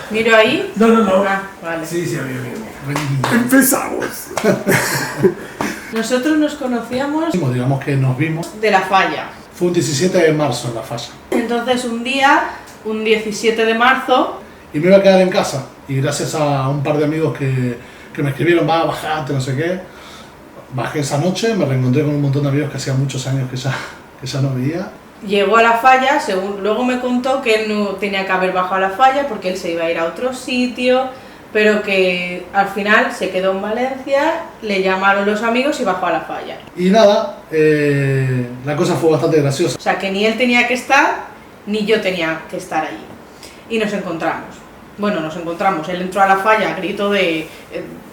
¿Miro ahí? No. Ah, vale. Sí, bien. Empezamos. Nosotros nos conocíamos Digamos que nos vimos. de la falla. Fue un 17 de marzo en la falla. Entonces un día, un 17 de marzo, Y me iba a quedar en casa. Y gracias a un par de amigos que me escribieron, bajate, no sé qué. Bajé esa noche, me reencontré con un montón de amigos que hacía muchos años que ya no veía. llegó a la falla, luego me contó que él no tenía que haber bajado a la falla porque él se iba a ir a otro sitio, pero que al final se quedó en Valencia, le llamaron los amigos y bajó a la falla. Y nada, la cosa fue bastante graciosa. O sea, que ni él tenía que estar, ni yo tenía que estar allí. Y nos encontramos. Bueno, nos encontramos. Él entró a la falla a grito de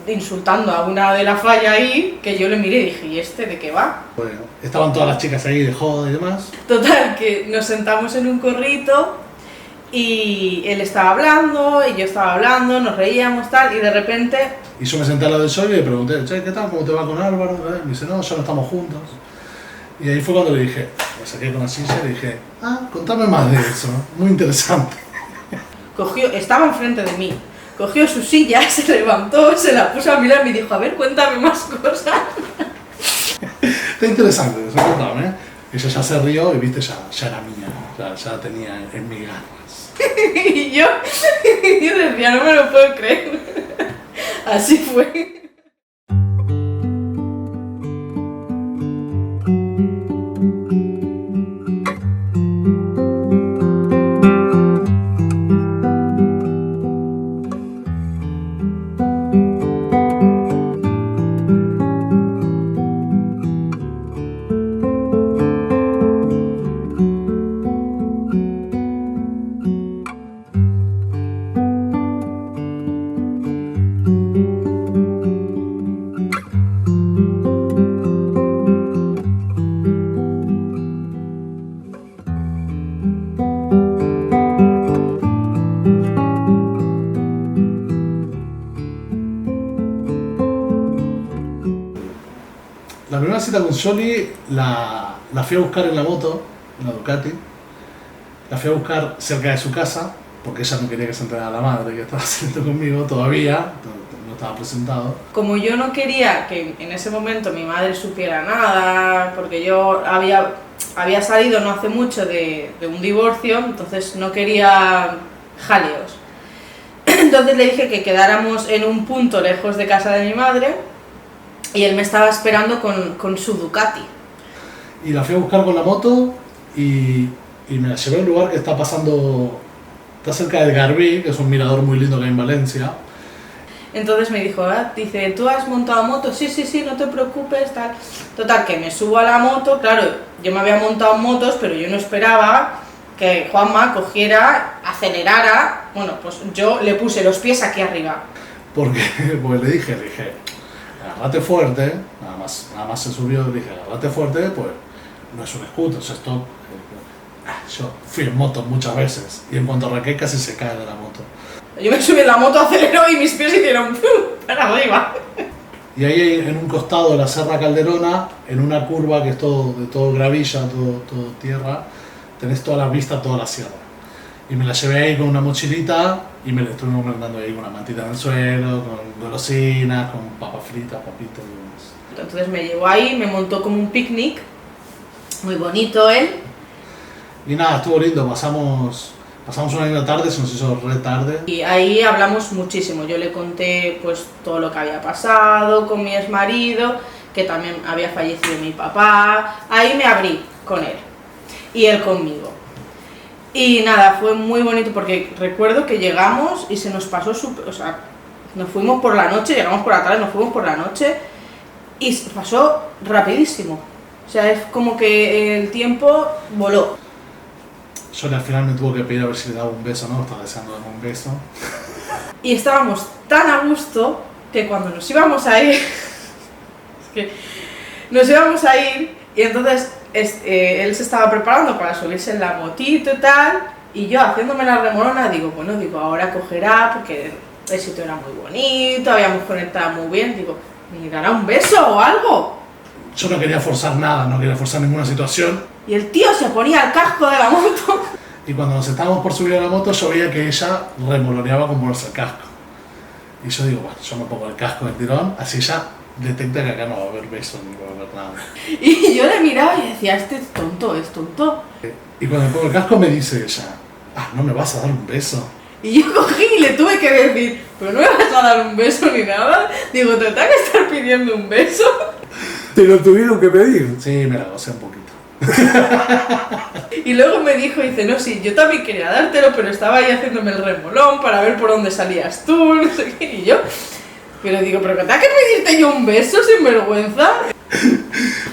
insultando a una de la falla ahí, que yo le miré y dije, ¿y este de qué va? Bueno, estaban todas las chicas ahí de joda y demás. Total, que nos sentamos en un corrito y él estaba hablando y yo estaba hablando, nos reíamos tal, y de repente... Y yo me senté al lado del sol y le pregunté, che, ¿qué tal? ¿Cómo te va con Álvaro? Me dice, no, ya no estamos juntos. Y ahí fue cuando le dije, me saqué con la silla y le dije, contame más de eso, muy interesante. Estaba enfrente de mí, cogió su silla, se levantó, se la puso a mirar y me dijo, a ver, cuéntame más cosas. Está interesante, eso contame, ¿eh? Ella ya se rió y viste, ya era mía, ya la tenía en mis garras. Y yo decía, no me lo puedo creer. Así fue. La primera cita con Johnny la fui a buscar en la moto, en la Ducati. La fui a buscar cerca de su casa, porque ella no quería que se enterara la madre que estaba saliendo conmigo todavía, no estaba presentado. Como yo no quería que en ese momento mi madre supiera nada, porque yo había salido no hace mucho de un divorcio, entonces no quería jaleos. Entonces le dije que quedáramos en un punto lejos de casa de mi madre y él me estaba esperando con su Ducati. Y la fui a buscar con la moto y me la llevé a un lugar que está cerca del Garbí, que es un mirador muy lindo que hay en Valencia. Entonces me dijo, dice, ¿tú has montado moto? Sí, no te preocupes, tal. Total, que me subo a la moto, claro, yo me había montado en motos, pero yo no esperaba que Juanma cogiera, acelerara. Bueno, pues yo le puse los pies aquí arriba. Porque le dije, agárrate fuerte, nada más se subió, le dije, agárrate fuerte, pues no es un scooter, es stop. Yo fui en moto muchas veces y en cuanto arranqué casi se cae de la moto. Yo me subí en la moto, aceleró y mis pies hicieron para arriba. Y ahí en un costado de la Serra Calderona, en una curva que es todo gravilla, todo tierra, tenés toda la vista, toda la sierra. Y me la llevé ahí con una mochilita y me la estuve mandando ahí con una mantita en el suelo, con golosinas, con papas fritas, papitas y demás. Entonces me llevó ahí, me montó como un picnic, muy bonito él. Y nada, estuvo lindo, pasamos una linda tarde, se nos hizo re tarde. Y ahí hablamos muchísimo, yo le conté pues todo lo que había pasado con mi exmarido, que también había fallecido mi papá, ahí me abrí con él y él conmigo. Y nada, fue muy bonito porque recuerdo que llegamos y se nos pasó o sea, nos fuimos por la noche, llegamos por la tarde, nos fuimos por la noche y se pasó rapidísimo. O sea, es como que el tiempo voló. Yo al final me tuve que pedir a ver si le daba un beso, ¿no? Estaba deseando darme un beso. Y estábamos tan a gusto que cuando nos íbamos a ir, es que nos íbamos a ir y entonces él se estaba preparando para subirse en la motito y tal, y yo haciéndome la remolona digo, ahora cogerá porque el sitio era muy bonito, habíamos conectado muy bien, digo, ¿me dará un beso o algo? Yo no quería forzar nada, no quería forzar ninguna situación. Y el tío se ponía el casco de la moto. Y cuando nos estábamos por subir a la moto, yo veía que ella remoloneaba con ponerse el casco. Y yo digo, bueno, yo me pongo el casco del tirón, así ya detecta que acá no va a haber besos ni va a haber nada. Y yo le miraba y decía, este es tonto, es tonto. Y cuando me pongo el casco me dice ella, ¿no me vas a dar un beso? Y yo cogí y le tuve que decir, pero no me vas a dar un beso ni nada. Digo, ¿te tengo que estar pidiendo un beso? ¿Te lo tuvieron que pedir? Sí, me la gocé un poquito. Y luego me dijo, dice, no, sí, yo también quería dártelo, pero estaba ahí haciéndome el remolón para ver por dónde salías tú, no sé qué, y yo. Pero digo, ¿pero que tengo que pedirte yo un beso sin vergüenza?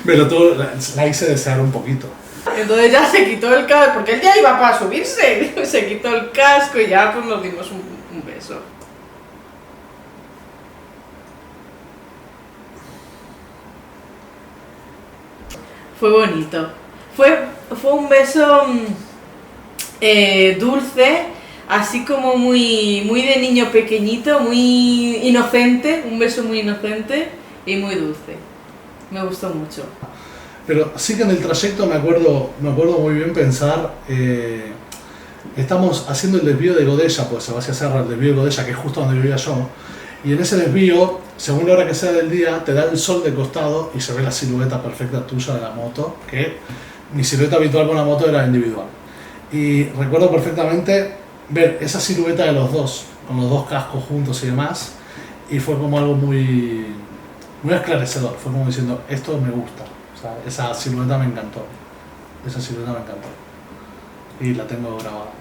Me lo tuvo, la hice desear un poquito. Entonces ya se quitó el casco, porque él ya iba para subirse, se quitó el casco y ya pues nos dimos un beso. Fue bonito. Fue un beso dulce, así como muy de niño pequeñito, muy inocente, un beso muy inocente y muy dulce. Me gustó mucho. Pero sí que en el trayecto me acuerdo muy bien pensar, estamos haciendo el desvío de Godella, pues se va hacia Serra, el desvío de Godella, que es justo donde vivía yo, y en ese desvío, según la hora que sea del día, te da el sol de costado y se ve la silueta perfecta tuya de la moto, que mi silueta habitual con la moto era individual. Y recuerdo perfectamente ver esa silueta de los dos, con los dos cascos juntos y demás, y fue como algo muy esclarecedor, fue como diciendo, esto me gusta. O sea, esa silueta me encantó. Y la tengo grabada.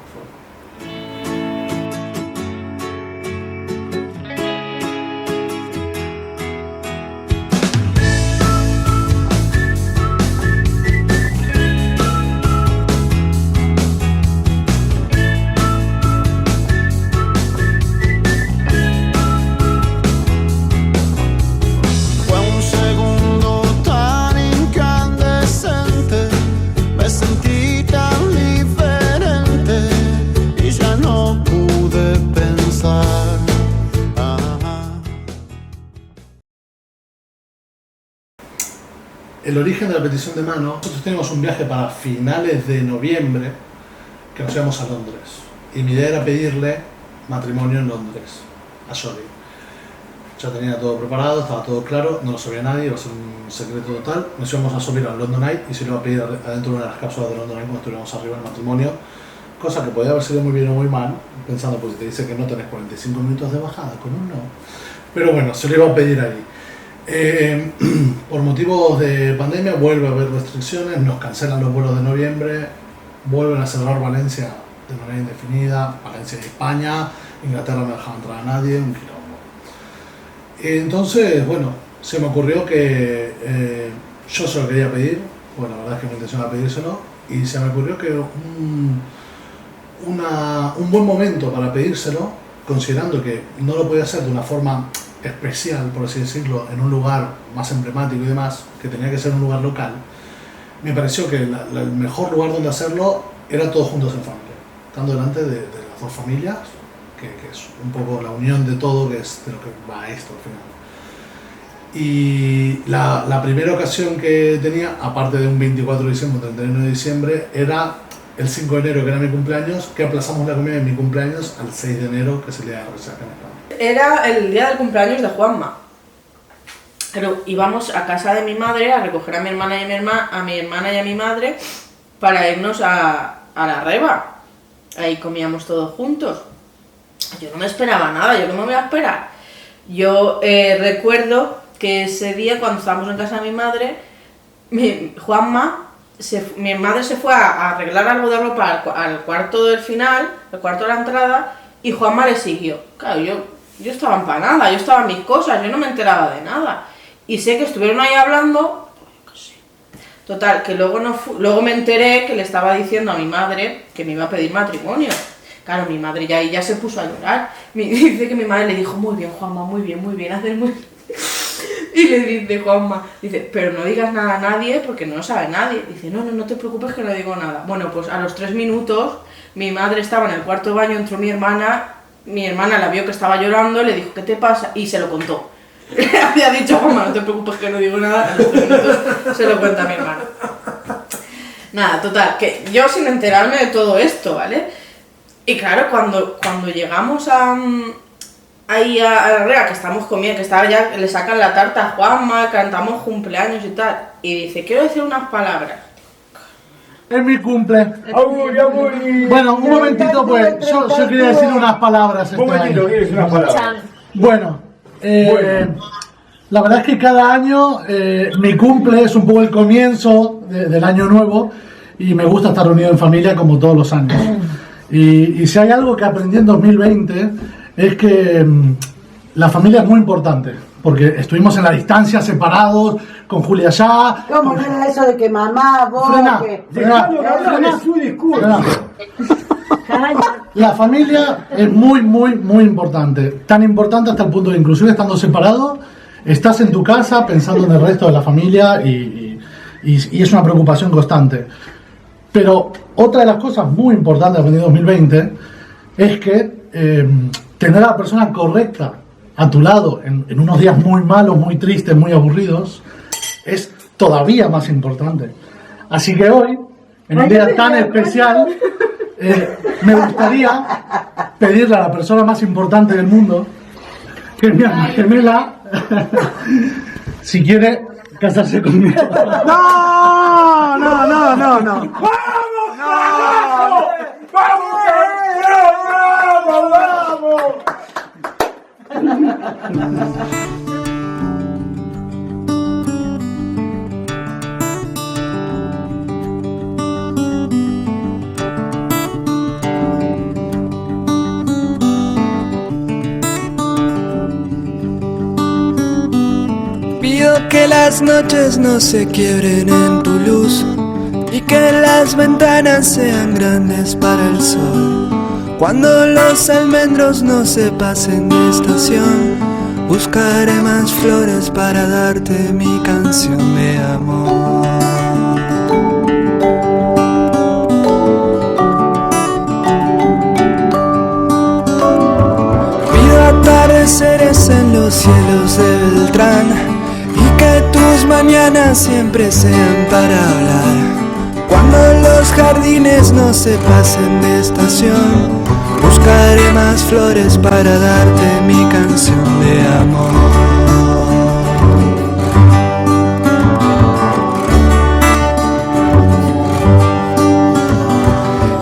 El origen de la petición de mano, nosotros tenemos un viaje para finales de noviembre que nos íbamos a Londres y mi idea era pedirle matrimonio en Londres a Jolie. Ya tenía todo preparado, estaba todo claro, no lo sabía nadie, iba a ser un secreto total. Nos íbamos a subir al London Eye y se lo iba a pedir adentro de una de las cápsulas de London Eye cuando estuviéramos arriba en matrimonio, cosa que podía haber sido muy bien o muy mal, pensando pues si te dice que no tenés 45 minutos de bajada con un no. Pero bueno, se lo iba a pedir ahí. Por motivos de pandemia vuelve a haber restricciones, nos cancelan los vuelos de noviembre, vuelven a cerrar Valencia de manera indefinida, Valencia y España, Inglaterra no dejaba entrar a nadie, un quilombo. Entonces, bueno, se me ocurrió que yo se lo quería pedir, bueno, la verdad es que mi intención era pedírselo, y se me ocurrió que un buen momento para pedírselo, considerando que no lo podía hacer de una forma especial, por así decirlo, en un lugar más emblemático y demás, que tenía que ser un lugar local, me pareció que el mejor lugar donde hacerlo era todos juntos en familia, estando delante de las dos familias, que es un poco la unión de todo, que es de lo que va esto al final. Y la primera ocasión que tenía, aparte de un 24 de diciembre, un 31 de diciembre, era el 5 de enero, que era mi cumpleaños, que aplazamos la comida de mi cumpleaños al 6 de enero, que es el día de la resaca en España. Era el día del cumpleaños de Juanma. Pero íbamos a casa de mi madre a recoger a mi hermana y a mi madre para irnos a la Reba. Ahí comíamos todos juntos. Yo no me esperaba nada, yo no me voy a esperar. Yo recuerdo que ese día, cuando estábamos en casa de mi madre, mi madre se fue a arreglar algo de ropa al cuarto del final, al cuarto de la entrada, y Juanma le siguió. Claro, yo estaba empanada, yo estaba en mis cosas, yo no me enteraba de nada. Y sé que estuvieron ahí hablando, total, que luego me enteré que le estaba diciendo a mi madre que me iba a pedir matrimonio. Claro, mi madre ya se puso a llorar. Dice que mi madre le dijo, muy bien, Juanma, muy bien, haces muy bien. Y le dice Juanma, pero no digas nada a nadie porque no lo sabe nadie. Dice, no te preocupes que no digo nada. Bueno, pues a los 3 minutos, mi madre estaba en el cuarto baño, entró mi hermana la vio que estaba llorando, le dijo, ¿qué te pasa? Y se lo contó. Había dicho, Juanma, no te preocupes que no digo nada, a los 3 minutos se lo cuenta a mi hermana. Nada, total, que yo sin enterarme de todo esto, ¿vale? Y claro, cuando llegamos ahí a la herrera, que estamos comiendo, que estaba ya, le sacan la tarta a Juanma, cantamos cumpleaños y tal, y dice, quiero decir unas palabras. Es mi cumple. Bueno, un momentito, pues, yo quería decir unas palabras. Un momentito, ¿quieres una palabra? Bueno, la verdad es que cada año mi cumple es un poco el comienzo del año nuevo y me gusta estar reunido en familia como todos los años. Y si hay algo que aprendí en 2020 es que la familia es muy importante, porque estuvimos en la distancia separados con Julia ya. ¿Cómo no era eso de que mamá, vos, que... Frena. La familia es muy, muy, muy importante. Tan importante hasta el punto de inclusive estando separados, estás en tu casa pensando en el resto de la familia y es una preocupación constante. Pero otra de las cosas muy importantes de 2020 es que tener a la persona correcta a tu lado en unos días muy malos, muy tristes, muy aburridos, es todavía más importante. Así que hoy, en un día tan especial, me gustaría pedirle a la persona más importante del mundo, que es mi alma gemela, si quiere casarse conmigo. No, no, no, no, no. Pido que las noches no se quiebren en tu luz y que las ventanas sean grandes para el sol. Cuando los almendros no se pasen de estación, buscaré más flores para darte mi canción de amor. Pido atardeceres en los cielos de Beltrán y que tus mañanas siempre sean para hablar. Cuando los jardines no se pasen de estación, buscaré más flores para darte mi canción de amor.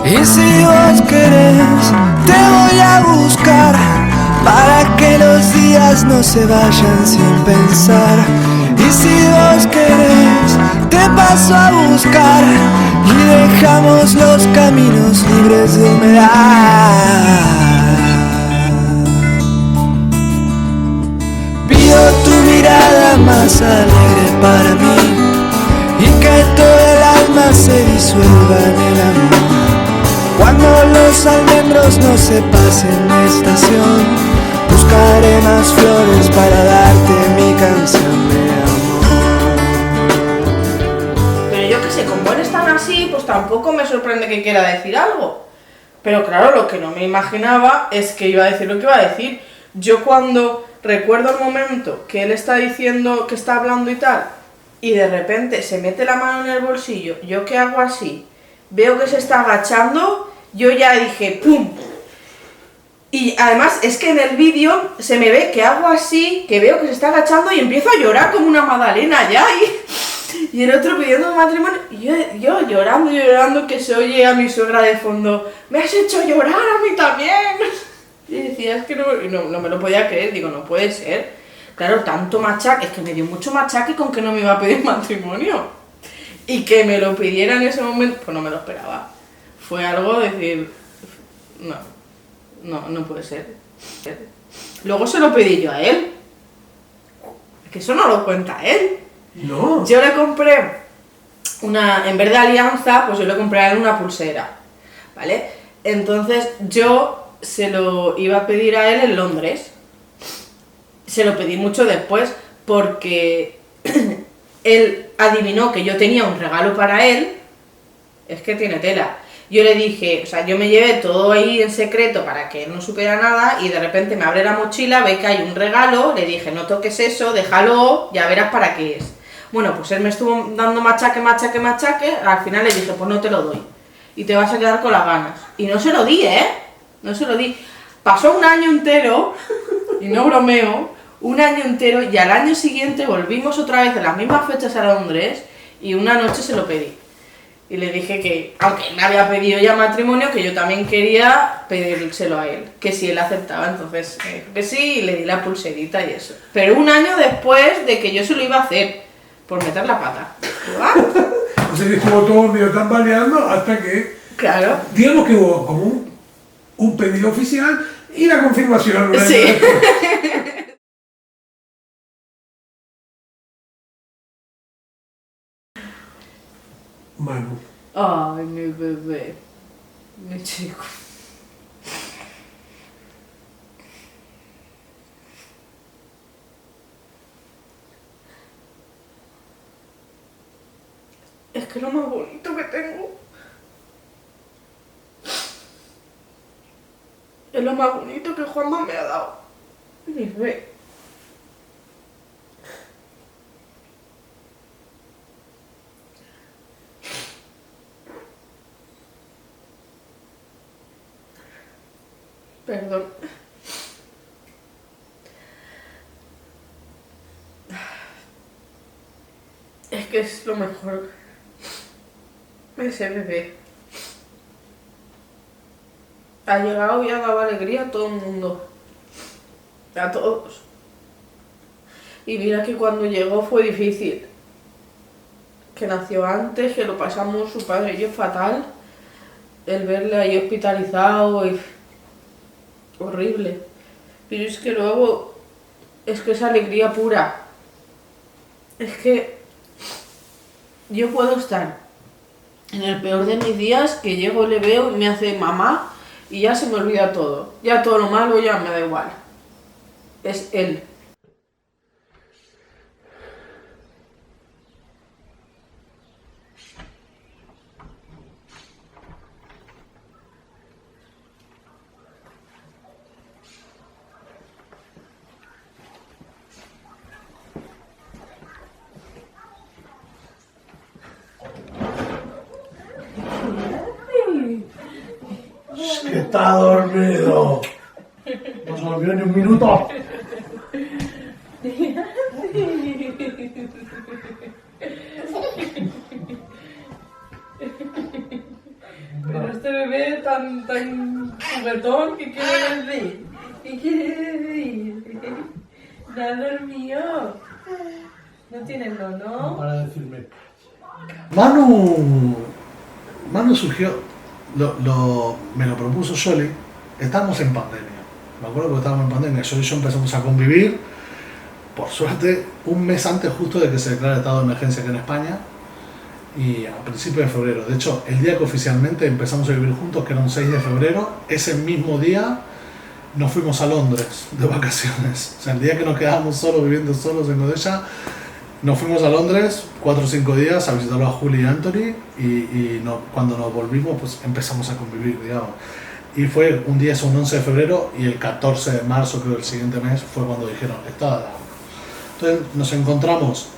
Y si vos querés, te voy a buscar para que los días no se vayan sin pensar. Y si vos querés, te paso a buscar y dejamos los caminos libres de humedad. Pido tu mirada más alegre para mí y que todo el alma se disuelva en el amor. Cuando los almendros no se pasen de estación, buscaré más flores para darte mi canción de amor. Yo que sé, como él es tan así, pues tampoco me sorprende que quiera decir algo. Pero claro, lo que no me imaginaba es que iba a decir lo que iba a decir. Yo cuando recuerdo el momento que él está diciendo que está hablando y tal, y de repente se mete la mano en el bolsillo, yo que hago así, veo que se está agachando, yo ya dije ¡pum! Y además es que en el vídeo se me ve que hago así, que veo que se está agachando y empiezo a llorar como una magdalena ya y el otro pidiendo matrimonio y yo llorando que se oye a mi suegra de fondo, me has hecho llorar a mí también. Y decía, es que no me lo podía creer, digo, no puede ser. Claro, tanto machaque, es que me dio mucho machaque con que no me iba a pedir matrimonio. Y que me lo pidiera en ese momento, pues no me lo esperaba. Fue algo de decir, no puede ser. Luego se lo pedí yo a él. Es que eso no lo cuenta él. No. Yo le compré en vez de alianza, pues yo le compré a él una pulsera, ¿vale? Entonces yo se lo iba a pedir a él en Londres. Se lo pedí mucho después porque él adivinó que yo tenía un regalo para él. Es que tiene tela. Yo le dije, o sea, yo me llevé todo ahí en secreto para que él no supiera nada y de repente me abre la mochila, ve que hay un regalo, le dije, no toques eso, déjalo, ya verás para qué es. Bueno, pues él me estuvo dando machaque, al final le dije, pues no te lo doy. Y te vas a quedar con las ganas. Y no se lo di, no se lo di. Pasó un año entero, y no bromeo, un año entero, y al año siguiente volvimos otra vez en las mismas fechas a Londres, y una noche se lo pedí. Y le dije que, aunque me había pedido ya matrimonio, que yo también quería pedírselo a él, que si él aceptaba. Entonces me dijo que sí, y le di la pulserita y eso. Pero un año después de que yo se lo iba a hacer, por meter la pata. O sea, que estuvo todo medio tambaleando hasta que, Claro. digamos que hubo como un pedido oficial y la confirmación. ¿No? Sí. Manu. Ay, mi bebé. Mi chico. Es que lo más bonito que tengo es lo más bonito que Juanma me ha dado. Mi bebé. Perdón. Es que es lo mejor. Ese bebé ha llegado y ha dado alegría a todo el mundo. A todos. Y mira que cuando llegó fue difícil. Que nació antes, que lo pasamos su padre y yo fatal. El verle ahí hospitalizado y... horrible. Pero es que luego... es que es alegría pura. Es que... yo puedo estar en el peor de mis días, que llego, le veo y me hace mamá y ya se me olvida todo. Ya todo lo malo ya me da igual. Es él. Es que está dormido. No se olvidó ni un minuto. Pero este bebé tan juguetón, ¿qué quiere decir? ¿Qué quiere decir? ¿No ha dormido? ¿No tiene no? Para decirme. Manu surgió, me lo propuso Soli. Estábamos en pandemia. Me acuerdo que estábamos en pandemia. Soli y yo empezamos a convivir, por suerte, un mes antes justo de que se declara estado de emergencia aquí en España. Y a principios de febrero. De hecho, el día que oficialmente empezamos a vivir juntos, que era un 6 de febrero, ese mismo día nos fuimos a Londres de vacaciones. O sea, el día que nos quedábamos solos, viviendo solos en Godella, nos fuimos a Londres 4 o 5 días a visitarlo a Juli y Anthony y cuando nos volvimos, pues empezamos a convivir, digamos. Y fue un día, es un 11 de febrero, y el 14 de marzo, creo, el siguiente mes, fue cuando dijeron, está. Entonces nos encontramos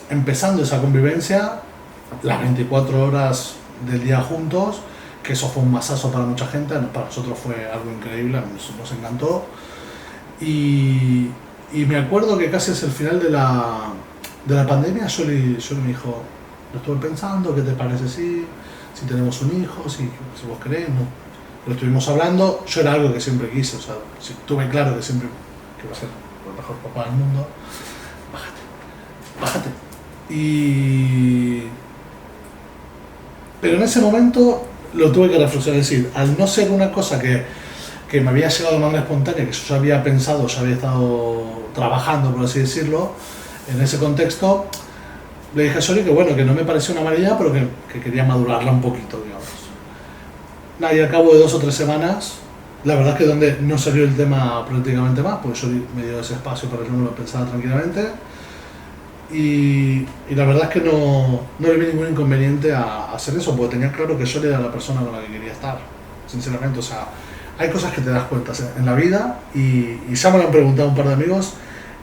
empezando esa convivencia, las 24 horas del día juntos, que eso fue un masazo para mucha gente, para nosotros fue algo increíble, nos encantó. Y me acuerdo que casi es el final de la pandemia, Soli me dijo, lo estuve pensando, ¿qué te parece si tenemos un hijo, si vos querés? ¿No? Lo estuvimos hablando, yo era algo que siempre quise, o sea, tuve claro que siempre que iba a ser el mejor papá del mundo. Bájate. Pero en ese momento lo tuve que reflexionar, es decir, al no ser una cosa que me había llegado de manera espontánea, que yo ya había pensado, ya había estado trabajando, por así decirlo, en ese contexto, le dije a Soli que bueno, que no me pareció una mala idea, pero que quería madurarla un poquito, digamos. Nada, y al cabo de 2 o 3 semanas, la verdad es que donde no salió el tema prácticamente más, porque Soli me dio ese espacio para que uno lo pensara tranquilamente. Y la verdad es que no le vi ningún inconveniente a hacer eso, porque tenía claro que Soli era la persona con la que quería estar, sinceramente. O sea, hay cosas que te das cuenta en la vida y ya me lo han preguntado un par de amigos,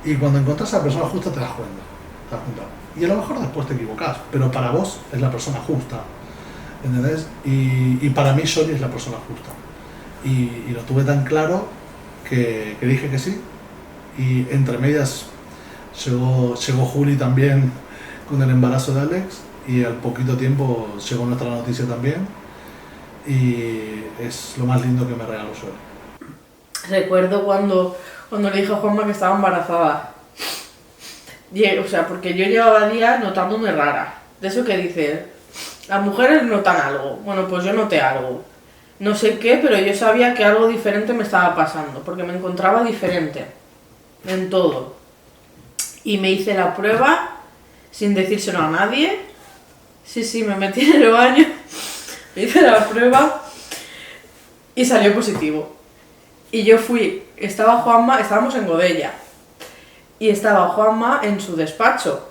y cuando encontrás a la persona justa te das cuenta. ¿te das cuenta? Y a lo mejor después te equivocás, pero para vos es la persona justa, ¿entendés? Y para mí Johnny es la persona justa. Y lo tuve tan claro que dije que sí. Y entre medias llegó Juli también con el embarazo de Alex, y al poquito tiempo llegó nuestra noticia también, y es lo más lindo que me regaló Johnny. Recuerdo cuando le dije a Juanma que estaba embarazada. O sea, porque yo llevaba días notándome rara. De eso que dices, las mujeres notan algo. Bueno, pues yo noté algo. No sé qué, pero yo sabía que algo diferente me estaba pasando, porque me encontraba diferente en todo. Y me hice la prueba sin decírselo a nadie. Sí, me metí en el baño, me hice la prueba y salió positivo. Y yo fui, estaba Juanma, estábamos en Godella, y estaba Juanma en su despacho,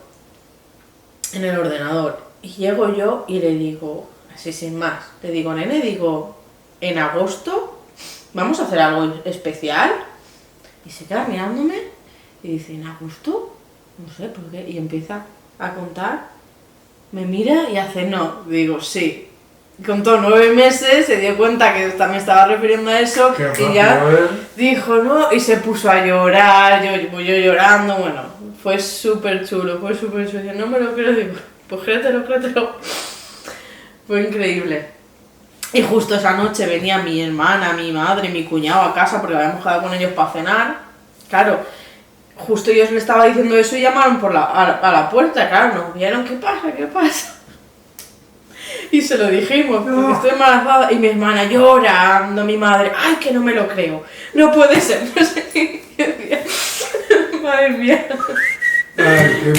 en el ordenador. Y llego yo y le digo, así sin más, le digo, nene, digo, ¿en agosto vamos a hacer algo especial? Y se queda mirándome y dice, ¿en agosto? No sé por qué. Y empieza a contar, me mira y hace no. Digo, sí. Contó 9 meses, se dio cuenta que me estaba refiriendo a eso y ya dijo no, y se puso a llorar, yo llorando, bueno, fue súper chulo. No me lo creo, digo, pues créetelo. Fue increíble. Y justo esa noche venía mi hermana, mi madre, mi cuñado a casa porque habíamos quedado con ellos para cenar. Claro, justo yo le estaba diciendo eso y llamaron a la puerta, claro, nos vieron, ¿qué pasa? Y se lo dijimos, porque estoy embarazada, y mi hermana llorando, mi madre, ay, que no me lo creo, no puede ser, no sé qué. Yo decía, madre mía. Ay, qué...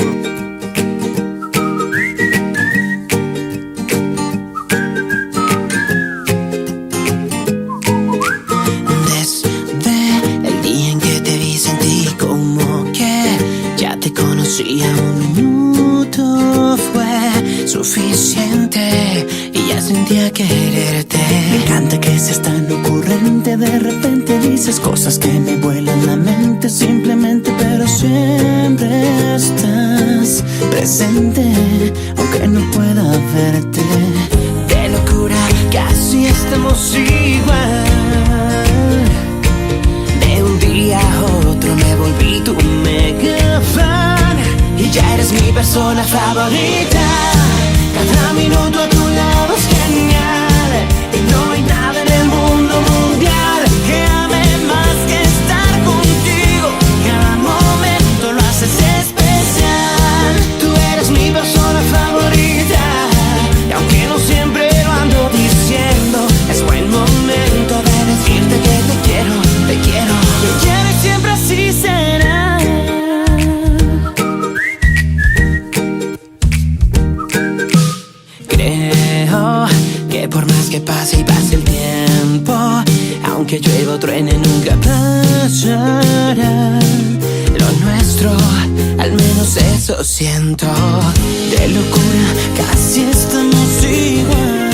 conocía, un minuto fue suficiente y ya sentía quererte. Me encanta que seas tan ocurrente, de repente dices cosas que me vuelan la mente simplemente, pero siempre estás presente, aunque no pueda verte. De locura casi estamos igual. De un día a otro me volví tu mega fan y ya eres mi persona favorita. Cada minuto a tu lado es genial y no hay nada en el mundo mundial que ame más que estar contigo. Cada momento lo haces especial. Tú eres mi persona favorita y aunque no siempre lo ando diciendo, es buen momento de decirte que te quiero y siempre así será. Creo que por más que pase y pase el tiempo, aunque llueva o truene nunca pasará. Lo nuestro, al menos eso siento. De locura casi estamos igual.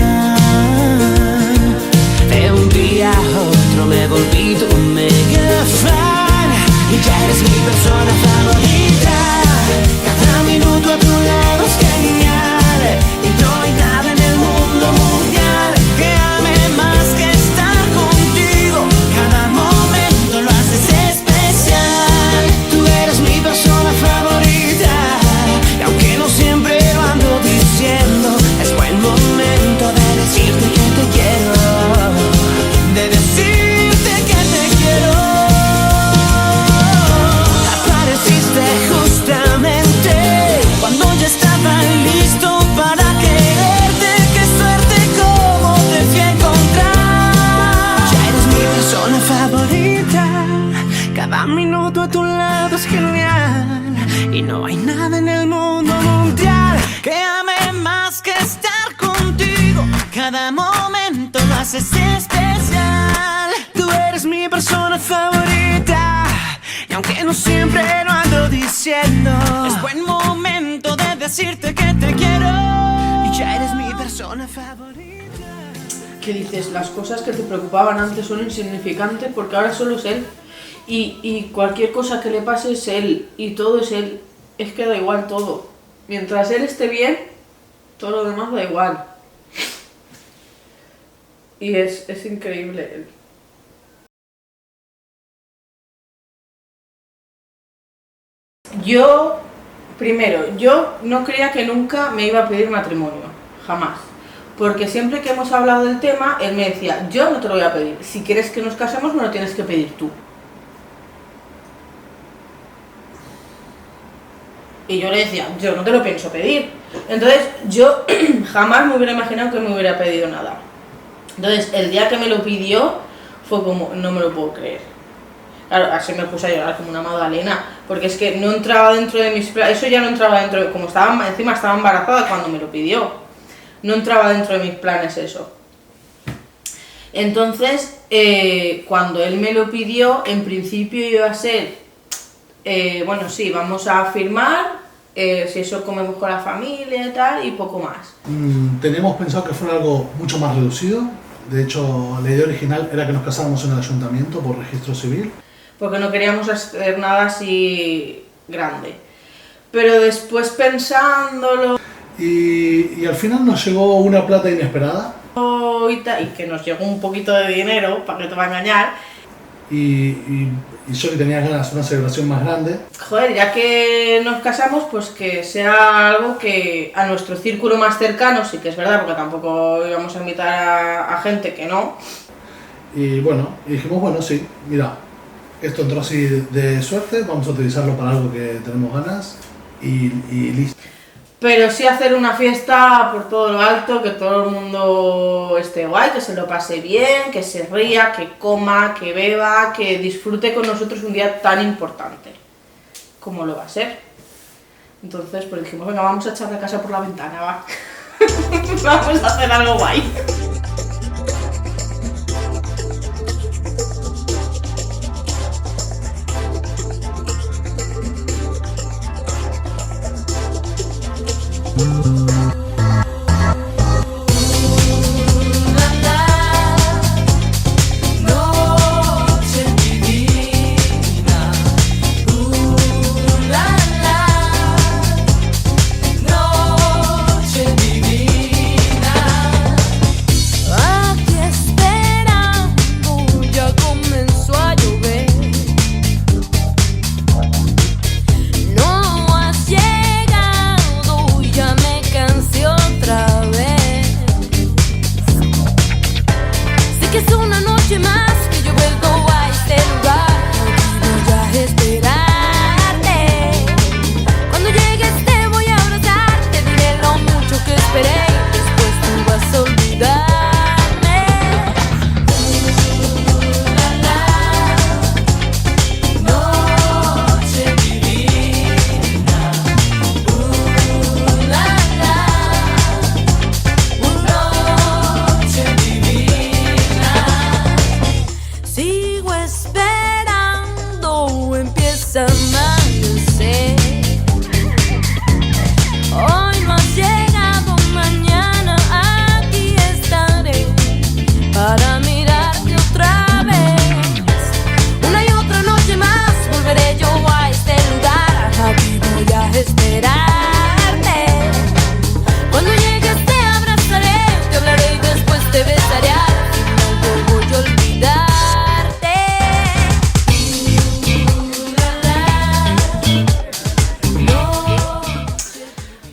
De un día a otro me volví tu mega fan y ya eres mi persona favorita. Cada minuto a tu lado es genial y no hay nada en el mundo mundial que ame más que estar contigo. Cada momento lo haces especial. Tú eres mi persona favorita y aunque no siempre lo ando diciendo, es buen momento de decirte que te quiero, de decirte que te quiero. Apareciste justamente cuando ya estaba listo para quererte. Qué suerte como te fui a encontrar. Ya eres mi persona favorita. Cada minuto a tu lado es genial y no hay nada en el mundo mundial que ame más que estar contigo. Cada momento lo haces especial. Tú eres mi persona favorita y aunque no siempre lo ando diciendo, es buen momento de decirte que te quiero y ya eres mi persona favorita. ¿Qué dices? Las cosas que te preocupaban antes son insignificantes porque ahora solo es él. Y cualquier cosa que le pase es él y todo es él. es que da igual todo. Mientras él esté bien, todo lo demás da igual. Y es increíble él. Yo no creía que nunca me iba a pedir matrimonio, jamás. Porque siempre que hemos hablado del tema, él me decía, yo no te lo voy a pedir, si quieres que nos casemos me lo tienes que pedir tú. Y yo le decía, yo no te lo pienso pedir. Entonces yo jamás me hubiera imaginado que me hubiera pedido nada. Entonces el día que me lo pidió fue como, no me lo puedo creer. Claro, así me puse a llorar como una magdalena, porque es que no entraba dentro de mis planes, eso ya no entraba dentro, como encima estaba embarazada cuando me lo pidió, no entraba dentro de mis planes eso. Entonces, cuando él me lo pidió, en principio iba a ser, bueno, sí, vamos a firmar, si eso comemos con la familia y tal, y poco más. Teníamos pensado que fuera algo mucho más reducido. De hecho, la idea original era que nos casáramos en el ayuntamiento por registro civil. Porque no queríamos hacer nada así grande. Pero después pensándolo... Y al final nos llegó una plata inesperada. Y que nos llegó un poquito de dinero, para que te va a engañar. Y yo que tenía ganas de hacer una celebración más grande. Joder, ya que nos casamos, pues que sea algo que a nuestro círculo más cercano, sí que es verdad, porque tampoco íbamos a invitar a gente que no. Y bueno, y dijimos, bueno, sí, mira, esto entró así de suerte, vamos a utilizarlo para algo que tenemos ganas y listo. Pero sí hacer una fiesta por todo lo alto, que todo el mundo esté guay, que se lo pase bien, que se ría, que coma, que beba, que disfrute con nosotros un día tan importante como lo va a ser. Entonces pues dijimos, venga, vamos a echar la casa por la ventana, va. Vamos a hacer algo guay.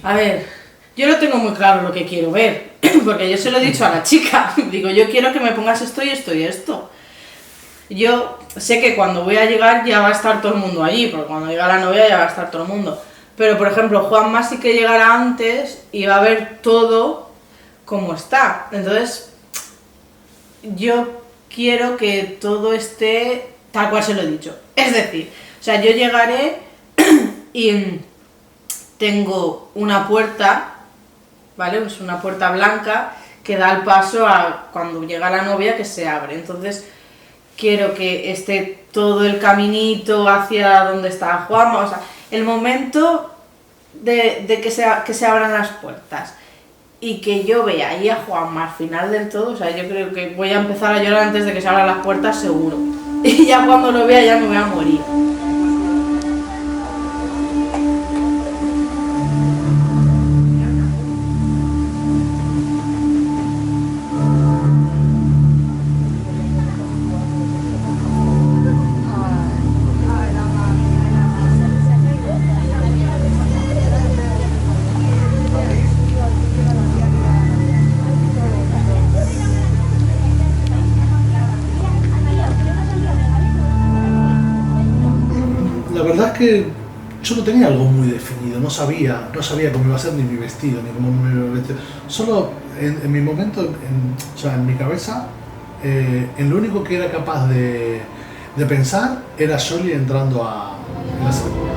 A ver, yo no tengo muy claro lo que quiero ver, porque yo se lo he dicho a la chica, digo, yo quiero que me pongas esto y esto y esto. Yo sé que cuando voy a llegar ya va a estar todo el mundo allí, porque cuando llega la novia ya va a estar todo el mundo. Pero, por ejemplo, Juanma sí que llegará antes y va a ver todo como está. Entonces, yo quiero que todo esté tal cual se lo he dicho. Es decir, o sea, yo llegaré y tengo una puerta, ¿vale? Es una puerta blanca que da el paso a cuando llega la novia, que se abre. Entonces, quiero que esté todo el caminito hacia donde está Juanma, o sea, el momento de que se abran las puertas y que yo vea ahí a Juanma al final del todo, o sea, yo creo que voy a empezar a llorar antes de que se abran las puertas, seguro. Y ya cuando lo vea ya me voy a morir. que yo no tenía algo muy definido, no sabía cómo iba a ser ni mi vestido, ni cómo me iba a vestir. Solo en mi momento, o sea, en mi cabeza, en lo único que era capaz de pensar era Jolie entrando en la ceremonia.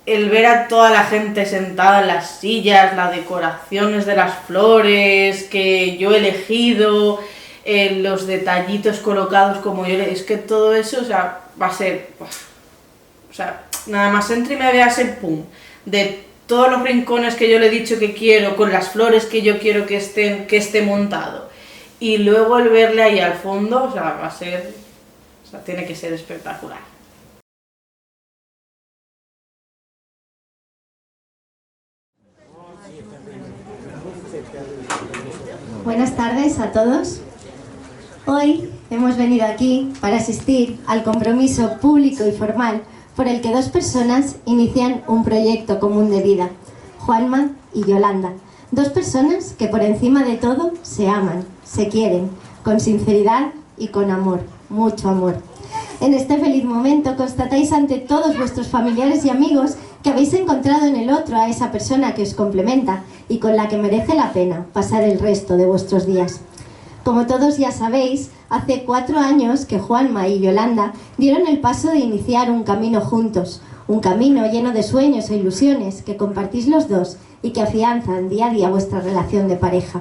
El ver a toda la gente sentada en las sillas, las decoraciones de las flores que yo he elegido, los detallitos colocados como yo, es que todo eso, o sea, va a ser, o sea, nada más entre y me veas el pum, de todos los rincones que yo le he dicho que quiero, con las flores que yo quiero que esté montado, y luego el verle ahí al fondo, o sea, va a ser, o sea, tiene que ser espectacular. Buenas tardes a todos. Hoy hemos venido aquí para asistir al compromiso público y formal por el que dos personas inician un proyecto común de vida, Juanma y Yolanda. Dos personas que por encima de todo se aman, se quieren, con sinceridad y con amor, mucho amor. En este feliz momento constatáis ante todos vuestros familiares y amigos que habéis encontrado en el otro a esa persona que os complementa y con la que merece la pena pasar el resto de vuestros días. Como todos ya sabéis, hace 4 años que Juanma y Yolanda dieron el paso de iniciar un camino juntos, un camino lleno de sueños e ilusiones que compartís los dos y que afianzan día a día vuestra relación de pareja.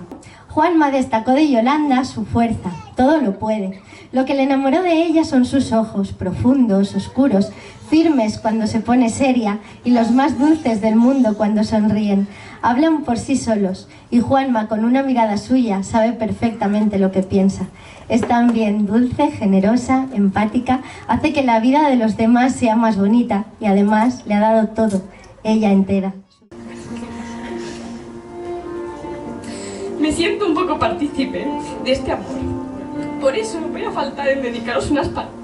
Juanma destacó de Yolanda su fuerza, todo lo puede. Lo que le enamoró de ella son sus ojos, profundos, oscuros, firmes cuando se pone seria y los más dulces del mundo cuando sonríen. Hablan por sí solos y Juanma, con una mirada suya, sabe perfectamente lo que piensa. Es también dulce, generosa, empática, hace que la vida de los demás sea más bonita y además le ha dado todo, ella entera. Me siento un poco partícipe de este amor. Por eso no voy a faltar en dedicaros unas palabras.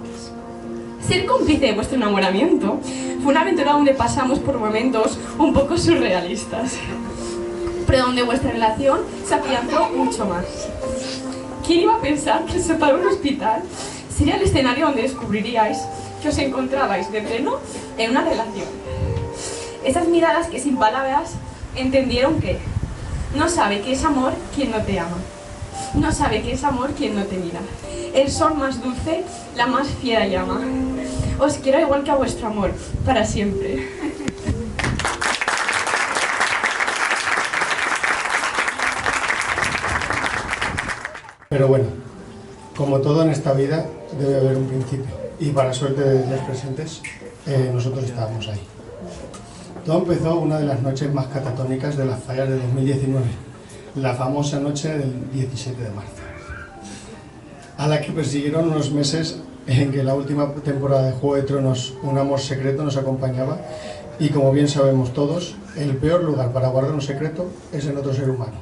Ser cómplice de vuestro enamoramiento fue una aventura donde pasamos por momentos un poco surrealistas, pero donde vuestra relación se afianzó mucho más. ¿Quién iba a pensar que separar un hospital sería el escenario donde descubriríais que os encontrabais de pleno en una relación? Esas miradas que sin palabras entendieron que no sabe qué es amor quien no te ama. No sabe qué es amor quien no te mira. El sol más dulce, la más fiera llama. Os quiero igual que a vuestro amor, para siempre. Pero bueno, como todo en esta vida, debe haber un principio. Y para suerte de los presentes, nosotros estábamos ahí. Todo empezó una de las noches más catatónicas de las fallas de 2019, la famosa noche del 17 de marzo, a la que persiguieron unos meses en que la última temporada de Juego de Tronos, Un amor secreto, nos acompañaba Y como bien sabemos todos, el peor lugar para guardar un secreto es en otro ser humano.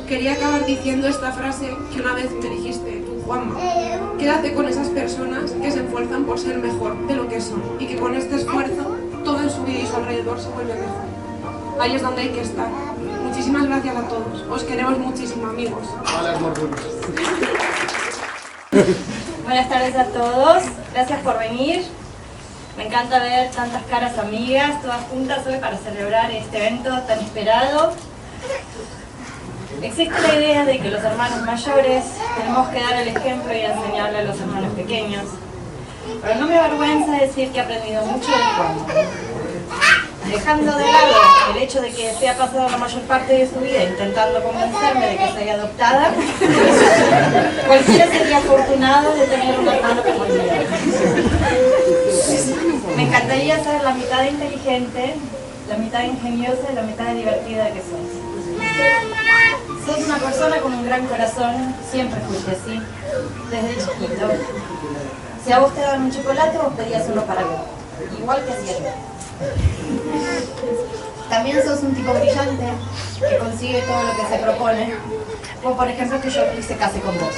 Quería acabar diciendo esta frase que una vez me dijiste tú, Juanma. Quédate con esas personas que se esfuerzan por ser mejor de lo que son y que con este esfuerzo todo en su vida y su alrededor se vuelve mejor. Ahí es donde hay que estar. Muchísimas gracias a todos. Os queremos muchísimo, amigos. Buenas tardes a todos. Gracias por venir. Me encanta ver tantas caras amigas, todas juntas hoy para celebrar este evento tan esperado. Existe la idea de que los hermanos mayores tenemos que dar el ejemplo y enseñarle a los hermanos pequeños. Pero no me avergüenza decir que he aprendido mucho de Juanma. Dejando de lado el hecho de que se ha pasado la mayor parte de su vida intentando convencerme de que soy adoptada, cualquiera sería afortunado de tener un hermano como el mío. Me encantaría ser la mitad inteligente, la mitad ingeniosa y la mitad divertida que sos. Sos una persona con un gran corazón, siempre fuiste así, desde chiquito. Si a vos te daban un chocolate, vos pedías uno para vos, igual que hacía yo. También sos un tipo brillante, que consigue todo lo que se propone. Como por ejemplo que yo se case con vos.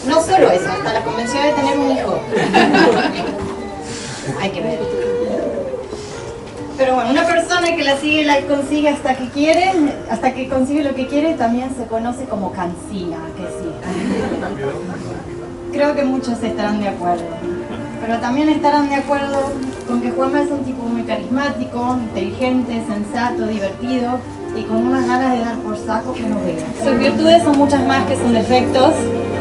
No solo eso, hasta la convención de tener un hijo. Hay que ver. Pero bueno, una persona que la sigue y la consigue hasta que quiere, hasta que consigue lo que quiere, también se conoce como cansina, que sí. Creo que muchos estarán de acuerdo. Pero también estarán de acuerdo con que Juanma es un tipo muy carismático, inteligente, sensato, divertido y con unas ganas de dar por saco que no veas. Sus virtudes son muchas más que sus defectos,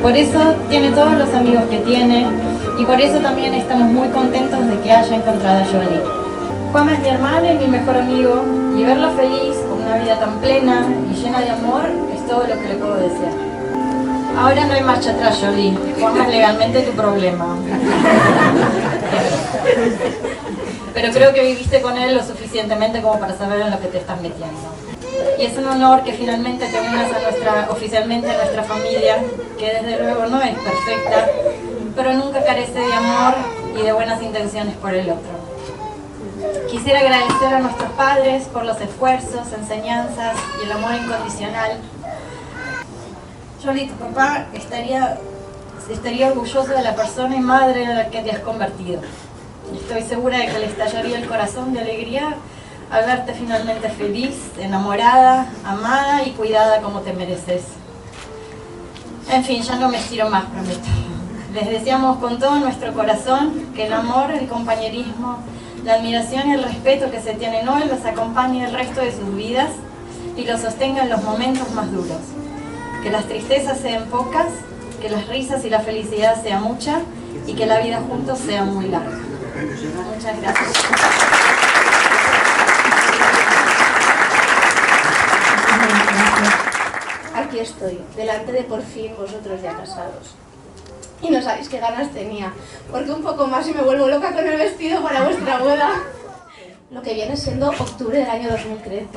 por eso tiene todos los amigos que tiene y por eso también estamos muy contentos de que haya encontrado a Jolie. Juanma es mi hermano y mi mejor amigo y verlo feliz, con una vida tan plena y llena de amor, es todo lo que le puedo desear. Ahora no hay marcha atrás, Jolie. Juanma es legalmente tu problema. Pero creo que viviste con él lo suficientemente como para saber en lo que te estás metiendo. Y es un honor que finalmente te unas oficialmente a nuestra familia, que desde luego no es perfecta, pero nunca carece de amor y de buenas intenciones por el otro. Quisiera agradecer a nuestros padres por los esfuerzos, enseñanzas y el amor incondicional. Jolie, tu papá estaría orgulloso de la persona y madre en la que te has convertido. Estoy segura de que le estallaría el corazón de alegría al verte finalmente feliz, enamorada, amada y cuidada como te mereces. En fin, ya no me estiro más, prometo. Les deseamos con todo nuestro corazón que el amor, el compañerismo, la admiración y el respeto que se tienen hoy los acompañe el resto de sus vidas y los sostenga en los momentos más duros. Que las tristezas sean pocas, que las risas y la felicidad sea mucha y que la vida juntos sea muy larga. Muchas gracias. Aquí estoy, delante de por fin vosotros ya casados. Y no sabéis qué ganas tenía, porque un poco más y me vuelvo loca con el vestido para vuestra boda. Lo que viene siendo octubre del año 2013.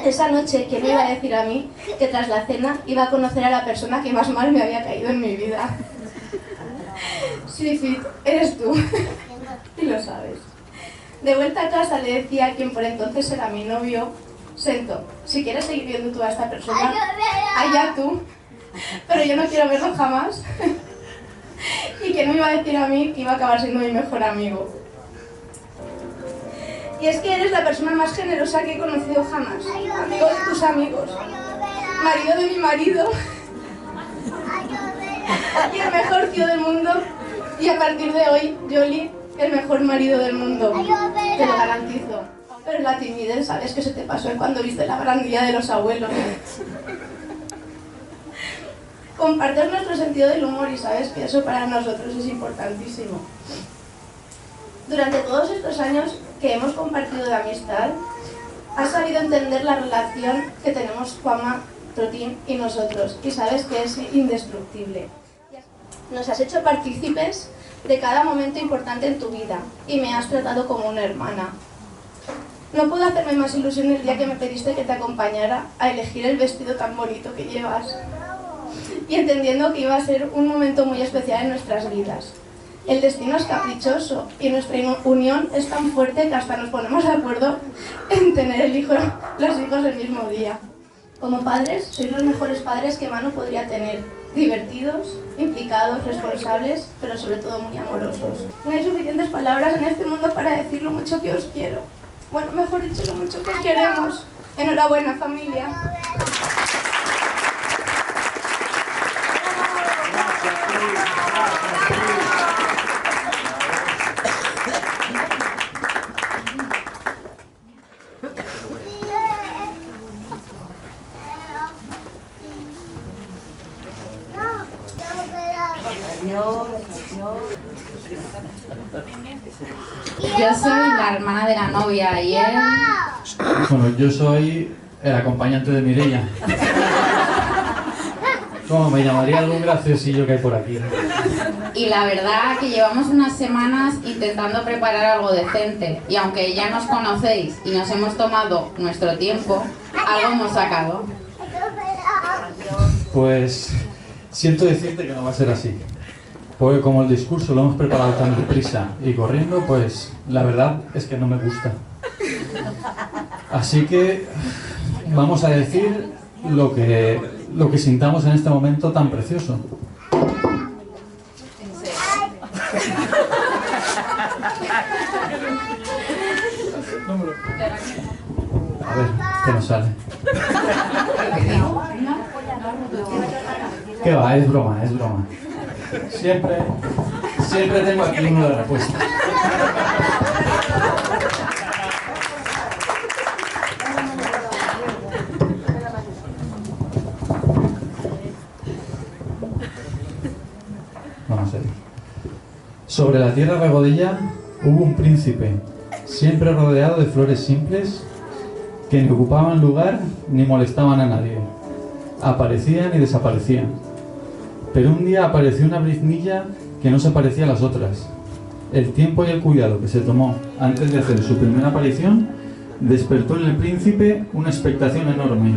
Esa noche, ¿quién me iba a decir a mí que tras la cena iba a conocer a la persona que más mal me había caído en mi vida? Sí, eres tú. Y lo sabes. De vuelta a casa le decía a quien por entonces era mi novio: Sento, si quieres seguir viendo tú a esta persona, allá tú, pero yo no quiero verlo jamás. Y quién me iba a decir a mí que iba a acabar siendo mi mejor amigo. Y es que eres la persona más generosa que he conocido jamás. Amigo de tus amigos, marido de mi marido y el mejor tío del mundo. Y a partir de hoy, Jolie, el mejor marido del mundo. Te lo garantizo. Pero la timidez, ¿sabes qué se te pasó cuando viste la barandilla de los abuelos? Compartir nuestro sentido del humor y sabes que eso para nosotros es importantísimo. Durante todos estos años que hemos compartido de amistad, has sabido entender la relación que tenemos Juanma, Trotín y nosotros, y sabes que es indestructible. Nos has hecho partícipes de cada momento importante en tu vida y me has tratado como una hermana. No puedo hacerme más ilusión el día que me pediste que te acompañara a elegir el vestido tan bonito que llevas, y entendiendo que iba a ser un momento muy especial en nuestras vidas. El destino es caprichoso y nuestra unión es tan fuerte que hasta nos ponemos de acuerdo en tener los hijos el mismo día. Como padres, sois los mejores padres que Manu podría tener. Divertidos, implicados, responsables, pero sobre todo muy amorosos. No hay suficientes palabras en este mundo para decir lo mucho que os quiero. Bueno, mejor dicho, lo mucho que os queremos. Enhorabuena, familia. Yo soy la hermana de la novia y él... Bueno, yo soy el acompañante de Mireia. ¿Cómo me llamaría algún graciosillo que hay por aquí? Y la verdad que llevamos unas semanas intentando preparar algo decente. Y aunque ya nos conocéis y nos hemos tomado nuestro tiempo, algo hemos sacado. Pues siento decirte que no va a ser así. Porque como el discurso lo hemos preparado tan deprisa y corriendo, pues la verdad es que no me gusta. Así que vamos a decir lo que sintamos en este momento tan precioso. A ver, ¿qué nos sale? ¿Qué va? Es broma, es broma. Siempre tengo aquí uno de respuesta. Vamos a ver. Sobre la tierra regodilla hubo un príncipe, siempre rodeado de flores simples, que ni ocupaban lugar ni molestaban a nadie. Aparecían y desaparecían. Pero un día apareció una briznilla que no se parecía a las otras. El tiempo y el cuidado que se tomó antes de hacer su primera aparición despertó en el príncipe una expectación enorme.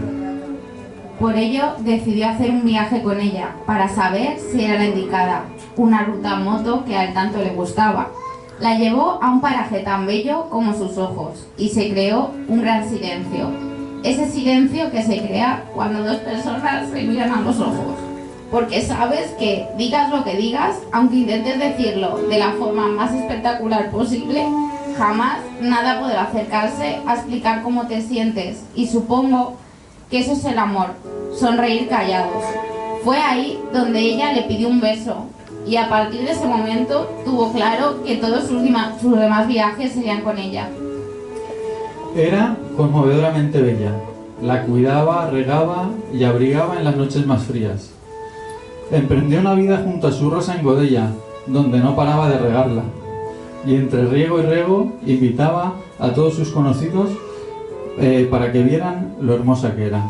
Por ello decidió hacer un viaje con ella para saber si era la indicada, una ruta en moto que a él tanto le gustaba. La llevó a un paraje tan bello como sus ojos y se creó un gran silencio. Ese silencio que se crea cuando dos personas se miran a los ojos. Porque sabes que, digas lo que digas, aunque intentes decirlo de la forma más espectacular posible, jamás nada podrá acercarse a explicar cómo te sientes. Y supongo que eso es el amor, sonreír callados. Fue ahí donde ella le pidió un beso, y a partir de ese momento tuvo claro que todos sus demás viajes serían con ella. Era conmovedoramente bella. La cuidaba, regaba y abrigaba en las noches más frías. Emprendió una vida junto a su rosa en Godella, donde no paraba de regarla. Y entre riego y riego invitaba a todos sus conocidos para que vieran lo hermosa que era.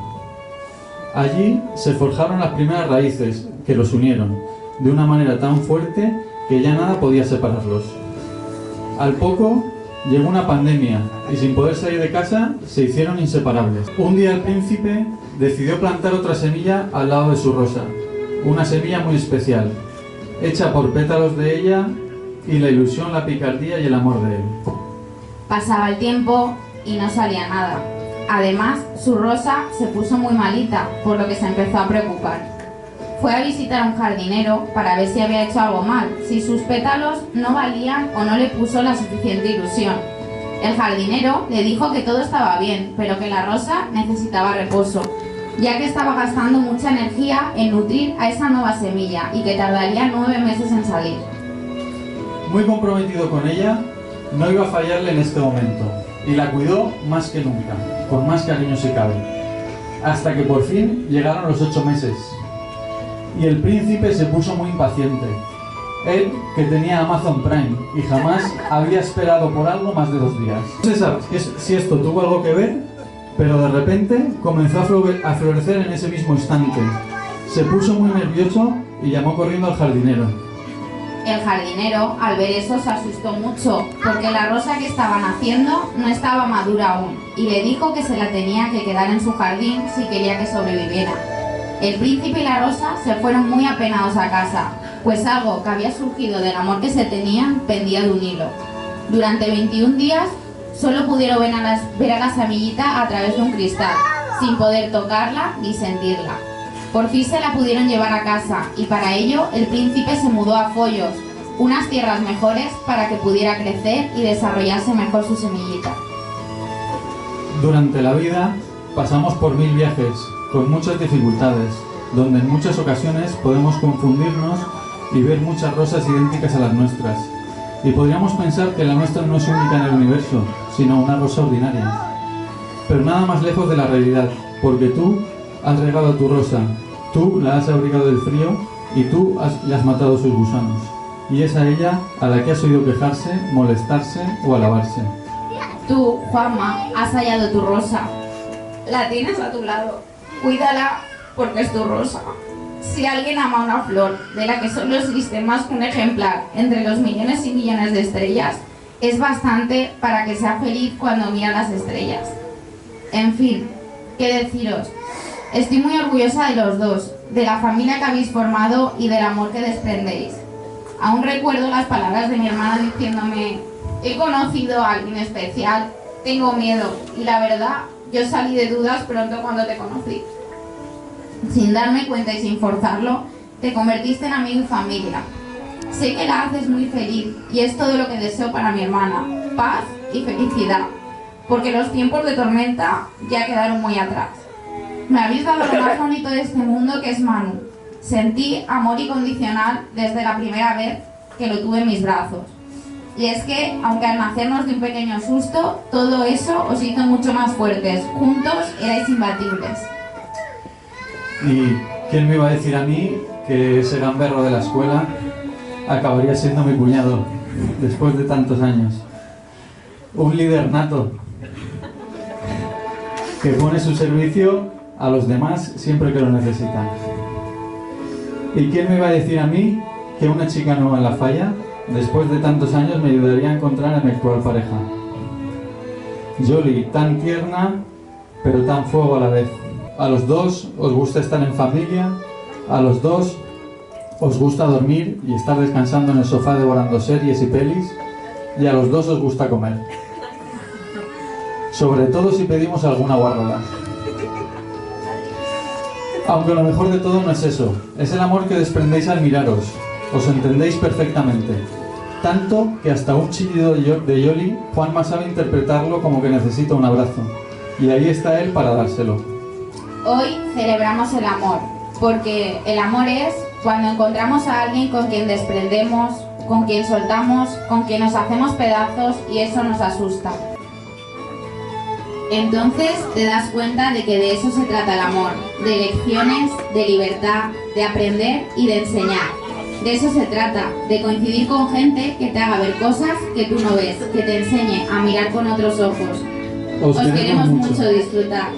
Allí se forjaron las primeras raíces que los unieron, de una manera tan fuerte que ya nada podía separarlos. Al poco llegó una pandemia y sin poder salir de casa se hicieron inseparables. Un día el príncipe decidió plantar otra semilla al lado de su rosa. Una semilla muy especial, hecha por pétalos de ella y la ilusión, la picardía y el amor de él. Pasaba el tiempo y no salía nada. Además, su rosa se puso muy malita, por lo que se empezó a preocupar. Fue a visitar a un jardinero para ver si había hecho algo mal, si sus pétalos no valían o no le puso la suficiente ilusión. El jardinero le dijo que todo estaba bien, pero que la rosa necesitaba reposo, ya que estaba gastando mucha energía en nutrir a esa nueva semilla y que tardaría 9 meses en salir. Muy comprometido con ella, no iba a fallarle en este momento, y la cuidó más que nunca, con más cariño si cabe, hasta que por fin llegaron los 8 meses. Y el príncipe se puso muy impaciente. Él, que tenía Amazon Prime y jamás había esperado por algo más de 2 días. No se sabe si esto tuvo algo que ver, pero de repente comenzó a florecer en ese mismo instante. Se puso muy nervioso y llamó corriendo al jardinero. El jardinero, al ver eso, se asustó mucho, porque la rosa que estaban haciendo no estaba madura aún, y le dijo que se la tenía que quedar en su jardín si quería que sobreviviera. El príncipe y la rosa se fueron muy apenados a casa, pues algo que había surgido del amor que se tenían pendía de un hilo. Durante 21 días solo pudieron ver a la semillita a través de un cristal, sin poder tocarla ni sentirla. Por fin se la pudieron llevar a casa y para ello el príncipe se mudó a Follos, unas tierras mejores para que pudiera crecer y desarrollarse mejor su semillita. Durante la vida pasamos por 1000 viajes, con muchas dificultades, donde en muchas ocasiones podemos confundirnos y ver muchas rosas idénticas a las nuestras. Y podríamos pensar que la nuestra no es única en el universo, sino una rosa ordinaria. Pero nada más lejos de la realidad, porque tú has regado tu rosa, tú la has abrigado del frío y tú le has matado sus gusanos. Y es a ella a la que has oído quejarse, molestarse o alabarse. Tú, Juanma, has hallado tu rosa. La tienes a tu lado. Cuídala porque es tu rosa. Si alguien ama una flor de la que solo existe más que un ejemplar entre los millones y millones de estrellas, es bastante para que sea feliz cuando mira las estrellas. En fin, ¿qué deciros? Estoy muy orgullosa de los dos, de la familia que habéis formado y del amor que desprendéis. Aún recuerdo las palabras de mi hermana diciéndome: he conocido a alguien especial, tengo miedo, y la verdad, yo salí de dudas pronto cuando te conocí. Sin darme cuenta y sin forzarlo, te convertiste en amigo y familia. Sé que la haces muy feliz y es todo lo que deseo para mi hermana, paz y felicidad, porque los tiempos de tormenta ya quedaron muy atrás. Me habéis dado lo más bonito de este mundo, que es Manu. Sentí amor incondicional desde la primera vez que lo tuve en mis brazos. Y es que, aunque al nacernos de un pequeño susto, todo eso os hizo mucho más fuertes. Juntos erais imbatibles. ¿Y quién me iba a decir a mí que ese gamberro de la escuela acabaría siendo mi cuñado después de tantos años? Un líder nato que pone su servicio a los demás siempre que lo necesitan. ¿Y quién me iba a decir a mí que una chica nueva en la falla, después de tantos años, me ayudaría a encontrar a mi actual pareja? Yoli, tan tierna, pero tan fuego a la vez. A los dos os gusta estar en familia, a los dos os gusta dormir y estar descansando en el sofá devorando series y pelis, y a los dos os gusta comer. Sobre todo si pedimos alguna guarrola. Aunque lo mejor de todo no es eso, es el amor que desprendéis al miraros, os entendéis perfectamente. Tanto que hasta un chillido de Yoli, Juanma sabe interpretarlo como que necesita un abrazo. Y ahí está él para dárselo. Hoy celebramos el amor, porque el amor es cuando encontramos a alguien con quien desprendemos, con quien soltamos, con quien nos hacemos pedazos y eso nos asusta. Entonces te das cuenta de que de eso se trata el amor, de lecciones, de libertad, de aprender y de enseñar. De eso se trata, de coincidir con gente que te haga ver cosas que tú no ves, que te enseñe a mirar con otros ojos. Os queremos mucho disfrutar.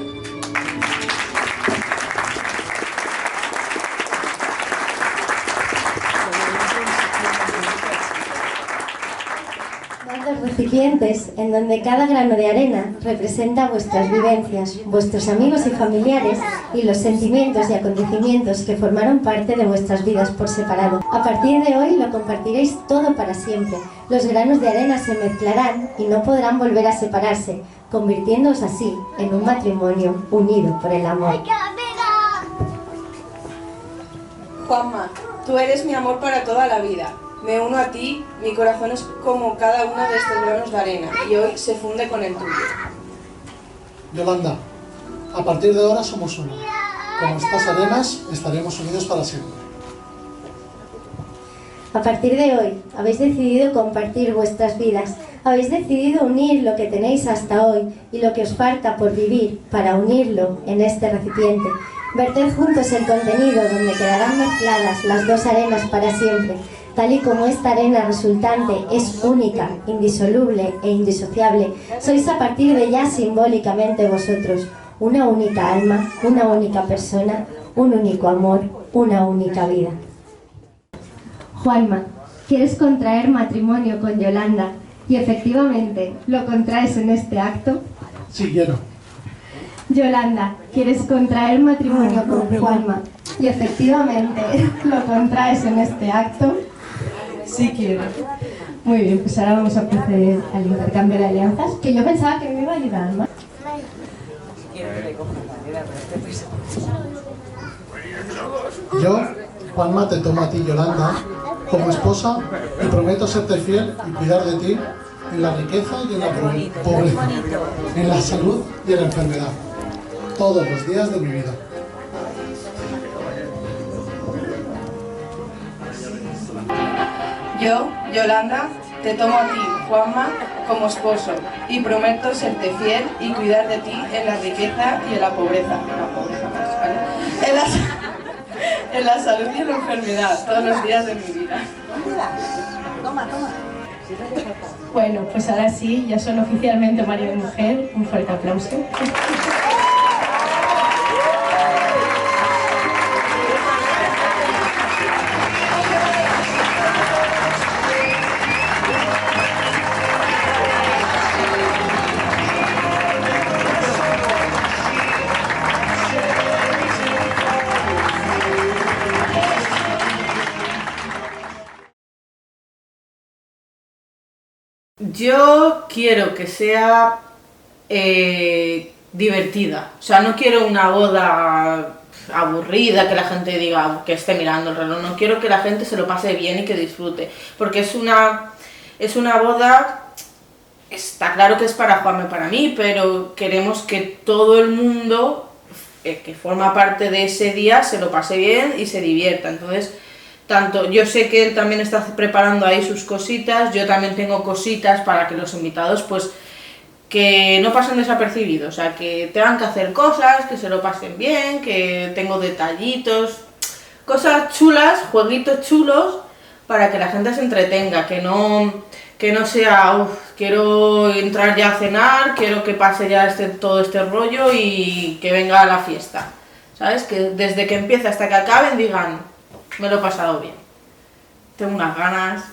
Recipientes en donde cada grano de arena representa vuestras vivencias, vuestros amigos y familiares y los sentimientos y acontecimientos que formaron parte de vuestras vidas por separado. A partir de hoy lo compartiréis todo para siempre. Los granos de arena se mezclarán y no podrán volver a separarse, convirtiéndose así en un matrimonio unido por el amor. Juanma, tú eres mi amor para toda la vida. Me uno a ti, mi corazón es como cada uno de estos granos de arena y hoy se funde con el tuyo. Yolanda, a partir de ahora somos uno. Como estas arenas estaremos unidos para siempre. A partir de hoy habéis decidido compartir vuestras vidas, habéis decidido unir lo que tenéis hasta hoy y lo que os falta por vivir para unirlo en este recipiente. Verted juntos el contenido donde quedarán mezcladas las dos arenas para siempre. Tal y como esta arena resultante es única, indisoluble e indisociable, sois a partir de ya simbólicamente vosotros, una única alma, una única persona, un único amor, una única vida. Juanma, ¿quieres contraer matrimonio con Yolanda? Y efectivamente, ¿lo contraes en este acto? Sí, quiero. Yolanda, ¿quieres contraer matrimonio con Juanma? Y efectivamente lo contraes en este acto. Sí quiero. Muy bien, pues ahora vamos a proceder al intercambio de alianzas, que yo pensaba que me iba a ayudar, ¿no? Yo, Juanma, te tomo a ti, Yolanda, como esposa y prometo serte fiel y cuidar de ti en la riqueza y en la pobreza, en la salud y en la enfermedad, todos los días de mi vida. Yo, Yolanda, te tomo a ti, Juanma, como esposo y prometo serte fiel y cuidar de ti en la riqueza y en la pobreza. ¿Vale? En la salud y en la enfermedad, todos los días de mi vida. Toma. Bueno, pues ahora sí, ya son oficialmente marido y mujer. Un fuerte aplauso. Yo quiero que sea divertida, o sea, no quiero una boda aburrida, que la gente diga que esté mirando el reloj, no quiero que la gente se lo pase bien y que disfrute, porque es una boda, está claro que es para Juanma y para mí, pero queremos que todo el mundo que forma parte de ese día se lo pase bien y se divierta. Entonces, yo sé que él también está preparando ahí sus cositas, yo también tengo cositas para que los invitados pues que no pasen desapercibidos, o sea, que tengan que hacer cosas, que se lo pasen bien, que tengo detallitos, cosas chulas, jueguitos chulos para que la gente se entretenga, que no sea, quiero entrar ya a cenar, quiero que pase ya todo este rollo y que venga la fiesta, ¿sabes? Que desde que empieza hasta que acaben digan, me lo he pasado bien. Tengo unas ganas.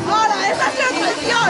¡Hola! ¡Esa es la excepción,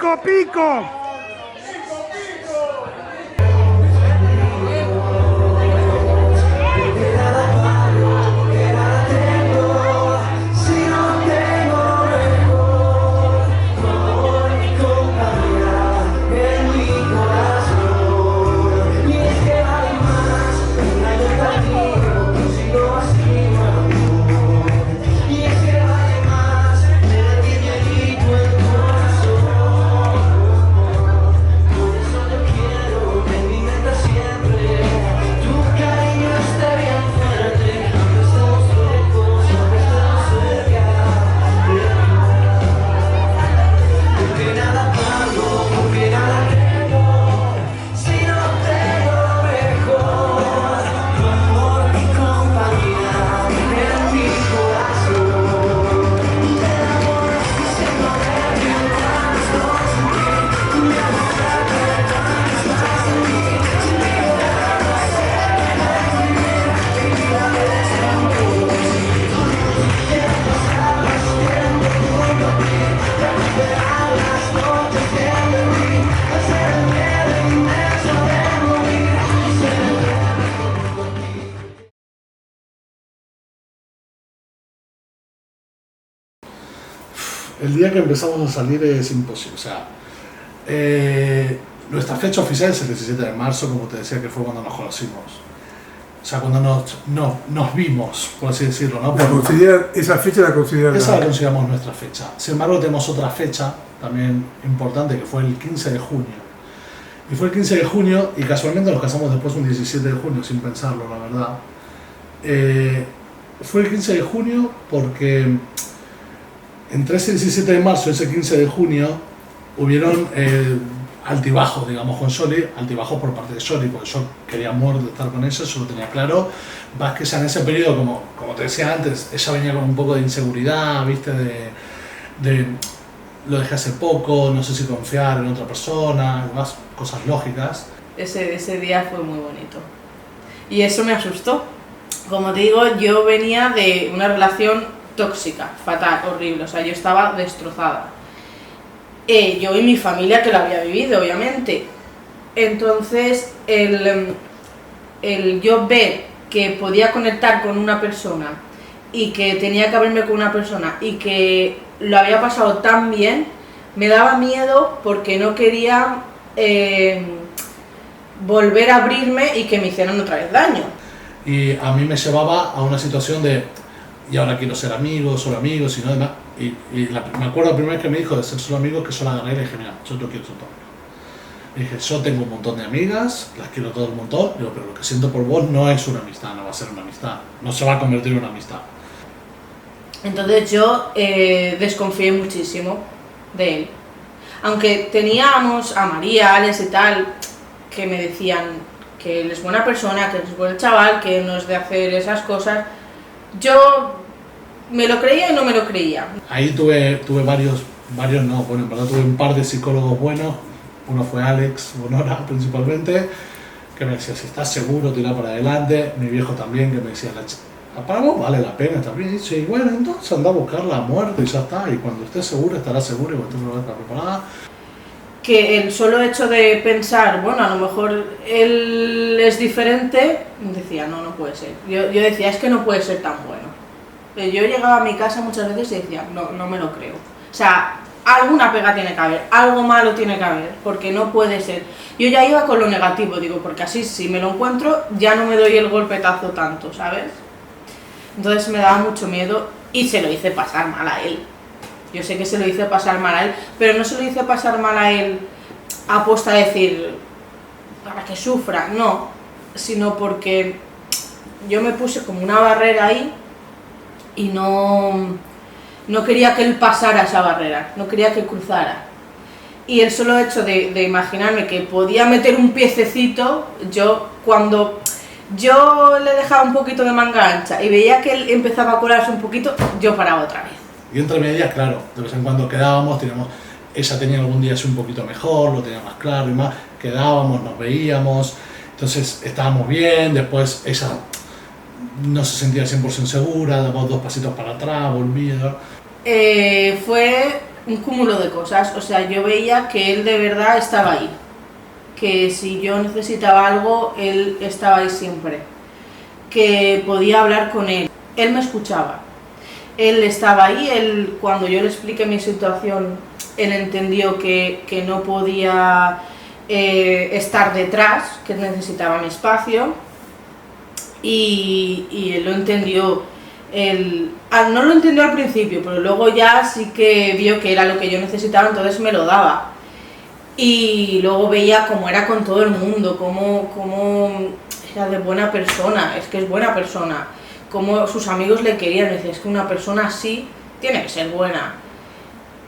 ¡Pico, pico! El día que empezamos a salir es imposible, o sea, nuestra fecha oficial es el 17 de marzo, como te decía, que fue cuando nos conocimos. O sea, cuando nos vimos, por así decirlo, ¿no? Esa fecha la consideran. Esa la consideramos nuestra fecha. Sin embargo, tenemos otra fecha también importante, que fue el 15 de junio. Y fue el 15 de junio, y casualmente nos casamos después un 17 de junio, sin pensarlo, la verdad. Fue el 15 de junio porque entre ese 17 de marzo y ese 15 de junio hubieron altibajos, digamos, con Soli, altibajos por parte de Soli, porque yo quería morir de estar con ella, yo lo tenía claro. Más que en ese periodo, como te decía antes, ella venía con un poco de inseguridad, ¿viste? De lo dejé hace poco, no sé si confiar en otra persona, más cosas lógicas. Ese día fue muy bonito. Y eso me asustó. Como te digo, yo venía de una relación tóxica, fatal, horrible, o sea, yo estaba destrozada. Yo y mi familia que lo había vivido, obviamente. Entonces, el yo ver que podía conectar con una persona y que tenía que abrirme con una persona y que lo había pasado tan bien, me daba miedo porque no quería volver a abrirme y que me hicieran otra vez daño. Y a mí me llevaba a una situación de, y ahora quiero ser amigos, solo amigos y no demás. Me acuerdo la primera vez que me dijo de ser solo amigos, que yo la agarré y le dije, mira, yo no quiero ser tu amigo. Le dije, yo tengo un montón de amigas, las quiero todo un montón, digo, pero lo que siento por vos no es una amistad, no va a ser una amistad, no se va a convertir en una amistad. Entonces yo desconfié muchísimo de él. Aunque teníamos a María, Alex y tal, que me decían que él es buena persona, que es buen chaval, que no es de hacer esas cosas, yo me lo creía y no me lo creía. Ahí tuve varios no, bueno, en verdad tuve un par de psicólogos buenos. Uno fue Alex Bonora principalmente, que me decía, si estás seguro, tira para adelante. Mi viejo también, que me decía, para vos vale la pena, está bien. Y dice, bueno, entonces anda a buscar la muerte y ya está. Y cuando estés seguro, estarás seguro y cuando estés seguro, estarás preparada. Que el solo hecho de pensar, bueno, a lo mejor él es diferente, decía, no puede ser. Yo decía, es que no puede ser tan bueno. Yo llegaba a mi casa muchas veces y decía, no me lo creo. O sea, alguna pega tiene que haber, algo malo tiene que haber, porque no puede ser. Yo ya iba con lo negativo, digo, porque así si me lo encuentro ya no me doy el golpetazo tanto, ¿sabes? Entonces me daba mucho miedo y se lo hice pasar mal a él. Yo sé que se lo hice pasar mal a él, pero no se lo hice pasar mal a él a posta de decir, para que sufra, no, sino porque yo me puse como una barrera ahí y no quería que él pasara esa barrera, no quería que cruzara. Y el solo hecho de imaginarme que podía meter un piececito, cuando yo le dejaba un poquito de manga ancha y veía que él empezaba a colarse un poquito, yo paraba otra vez. Y entre medias, claro, de vez en cuando quedábamos, ella tenía algún día así un poquito mejor, lo tenía más claro y más, quedábamos, nos veíamos, entonces estábamos bien, después ella no se sentía 100% segura, daba 2 pasitos para atrás, volvía. Fue un cúmulo de cosas. O sea, yo veía que él de verdad estaba ahí. Que si yo necesitaba algo, él estaba ahí siempre. Que podía hablar con él. Él me escuchaba. Él estaba ahí, cuando yo le expliqué mi situación, él entendió que no podía estar detrás, que necesitaba mi espacio, y él lo entendió. No lo entendió al principio, pero luego ya sí que vio que era lo que yo necesitaba, entonces me lo daba. Y luego veía cómo era con todo el mundo, cómo era de buena persona, es que es buena persona. Como sus amigos le querían, me decía, es que una persona así tiene que ser buena.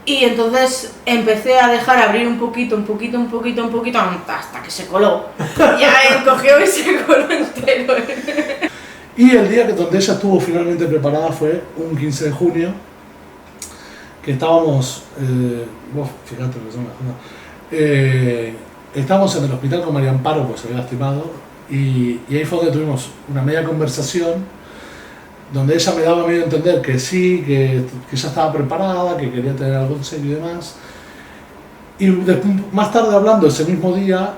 Y entonces empecé a dejar abrir un poquito, hasta que se coló. Ya él cogió y se coló entero. Y el día donde ella estuvo finalmente preparada fue un 15 de junio, que estábamos, fíjate lo que estábamos en el hospital con María Amparo, pues se había lastimado, y ahí fue donde tuvimos una media conversación, donde ella me daba medio a entender que sí, que ya estaba preparada, que quería tener algo en serio y demás. Y más tarde hablando, ese mismo día,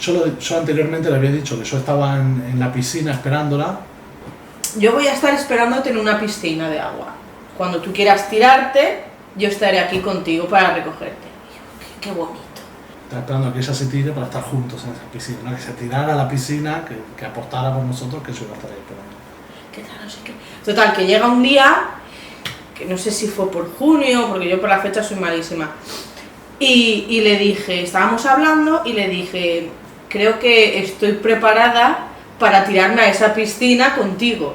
yo anteriormente le había dicho que yo estaba en la piscina esperándola. Yo voy a estar esperándote en una piscina de agua. Cuando tú quieras tirarte, yo estaré aquí contigo para recogerte. Qué bonito. Estaba esperando a que ella se tire para estar juntos en esa piscina, ¿no? Que se tirara a la piscina, que apostara por nosotros, que yo iba a estar ahí esperando. ¿Qué tal? No sé qué. Total, que llega un día, que no sé si fue por junio, porque yo por la fecha soy malísima, y le dije, estábamos hablando, y le dije, creo que estoy preparada para tirarme a esa piscina contigo.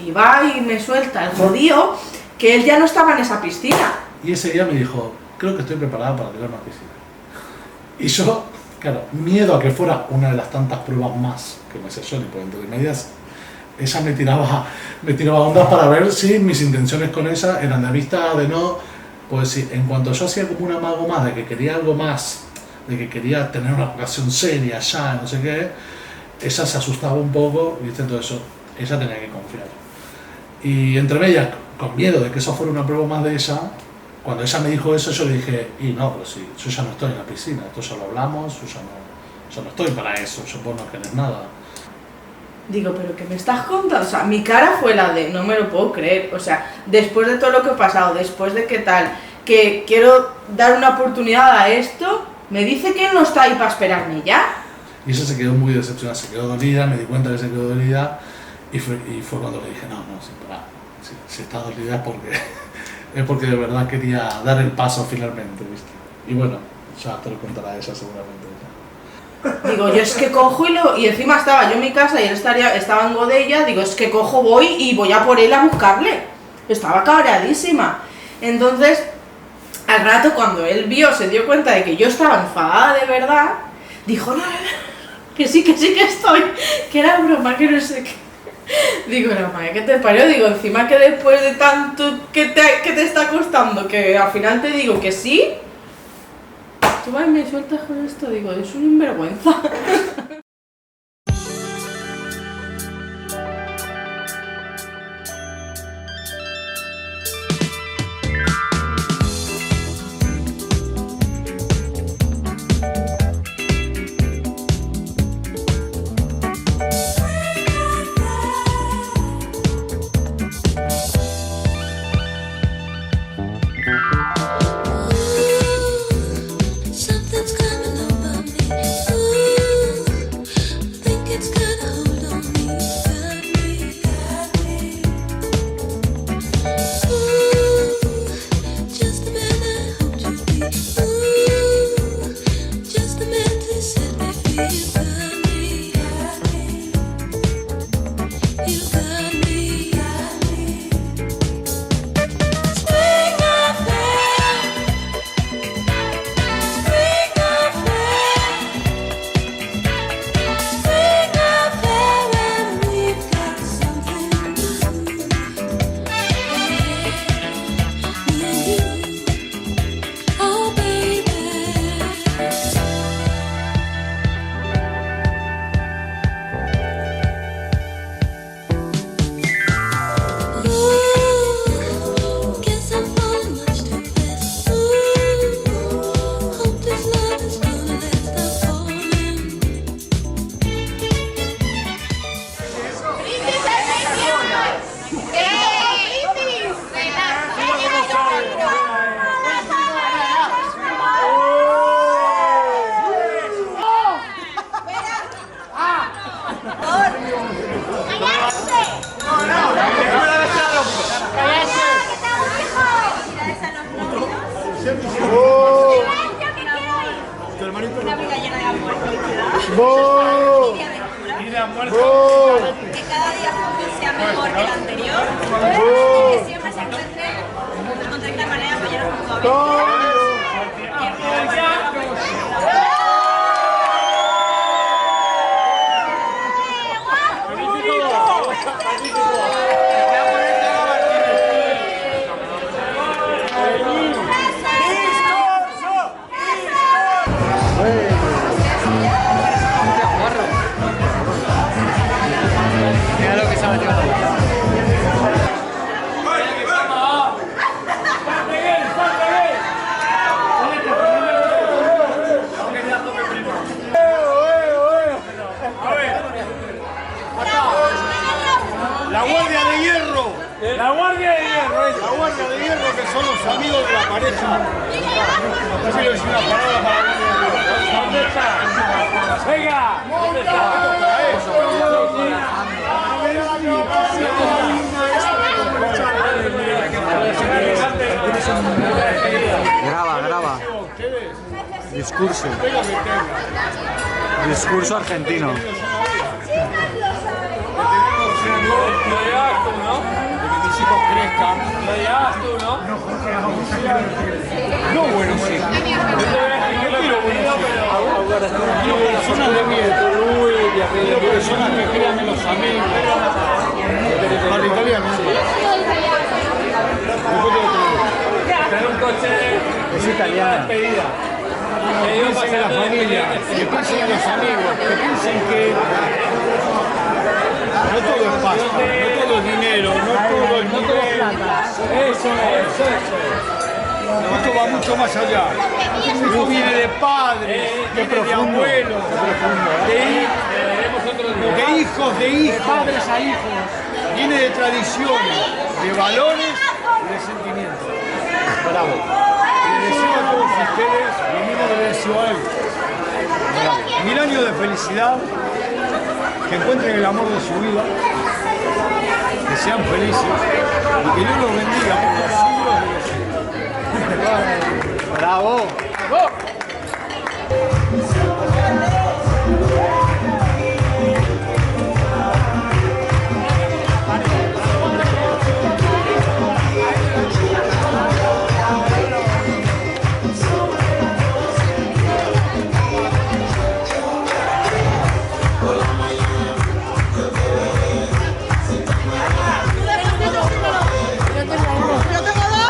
Y va y me suelta el jodido, que él ya no estaba en esa piscina. Y ese día me dijo, creo que estoy preparada para tirarme a la piscina. Y yo, claro, miedo a que fuera una de las tantas pruebas más que me hacía Johnny, por entre medias, ella me tiraba ondas para ver si mis intenciones con ella eran de vista de no, pues sí, en cuanto yo hacía como un amago más de que quería algo más, de que quería tener una relación seria ya, no sé qué, ella se asustaba un poco, ¿viste? Todo eso, ella tenía que confiar. Y entre medias, con miedo de que eso fuera una prueba más de ella, cuando ella me dijo eso, yo le dije, y no, pues sí, yo ya no estoy en la piscina, esto ya lo hablamos, yo no estoy para eso, yo pues no querés nada. Digo, ¿pero qué me estás contando? O sea, mi cara fue la de, no me lo puedo creer. O sea, después de todo lo que he pasado, después de qué tal, que quiero dar una oportunidad a esto, me dice que él no está ahí para esperarme ya. Y ella se quedó muy decepcionada, se quedó dolida, me di cuenta que se quedó dolida, y fue cuando le dije, no, sí, pará, si está dolida es porque de verdad quería dar el paso finalmente, ¿viste? Y bueno, ya te lo contará ella seguramente. Digo, yo es que cojo y encima estaba yo en mi casa y él estaba en Godella, digo, es que cojo, voy y voy a por él a buscarle. Estaba cabreadísima. Entonces, al rato cuando él se dio cuenta de que yo estaba enfadada de verdad, dijo, no, que sí que estoy, que era broma, que no sé qué. Digo, no, madre, ¿qué te parió? Digo, encima que después de tanto que te está costando, que al final te digo que sí, tú vas y me sueltas con esto, digo, es un sinvergüenza. Tu hermanito. Una vida llena de amor, felicidad. Y de aventura. Que cada día sea mejor que el anterior. Y que siempre se encuentren de manera para llenar junto a Mira lo que se ha metido. La Guardia de Hierro. La Guardia de Hierro. La Guardia de Hierro, que son los amigos de la pareja. No sé si es una palabra para la Guardia de Hierro. ¡Venga! Graba. Discurso. Discurso argentino. Lo llevas tú, ¿no? De que mis hijos crezcan. Lo llevas tú, ¿no? No, bueno, sí. Yo quiero buenos hijos. Quiero personas de miedo. Quiero personas que crean en los amigos. Para italiano. Tener un coche. Es italiano. Que piensen en la familia, que piensen en los amigos, que piensen que no todo es pasta, no todo es dinero, no todo es nivel. Eso es. Esto va mucho más allá. Esto viene de padres, viene de abuelos, de hijos, padres a hijos. Viene de tradiciones, de valores y de sentimientos. Bravo. Les deseo a todos ustedes, lo mismo que les deseo a él. 1000 años de felicidad, que encuentren el amor de su vida, que sean felices y que Dios los bendiga por los siglos de los siglos. ¡Bravo! Yo tengo dos.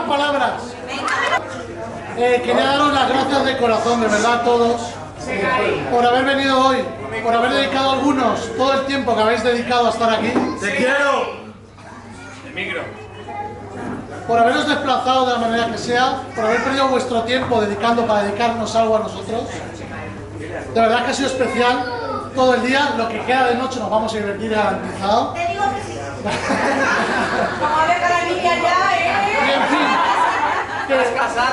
palabras. Quería daros las gracias de corazón, de verdad, a todos, por haber venido hoy, por haber dedicado algunos todo el tiempo que habéis dedicado a estar aquí. ¡Te quiero! El micro. Por haberos desplazado de la manera que sea, por haber perdido vuestro tiempo para dedicarnos algo a nosotros. De verdad que ha sido especial todo el día, lo que queda de noche nos vamos a divertir garantizado. Te digo que sí. Vamos a ver a la niña ya, Y en fin, Las cagas.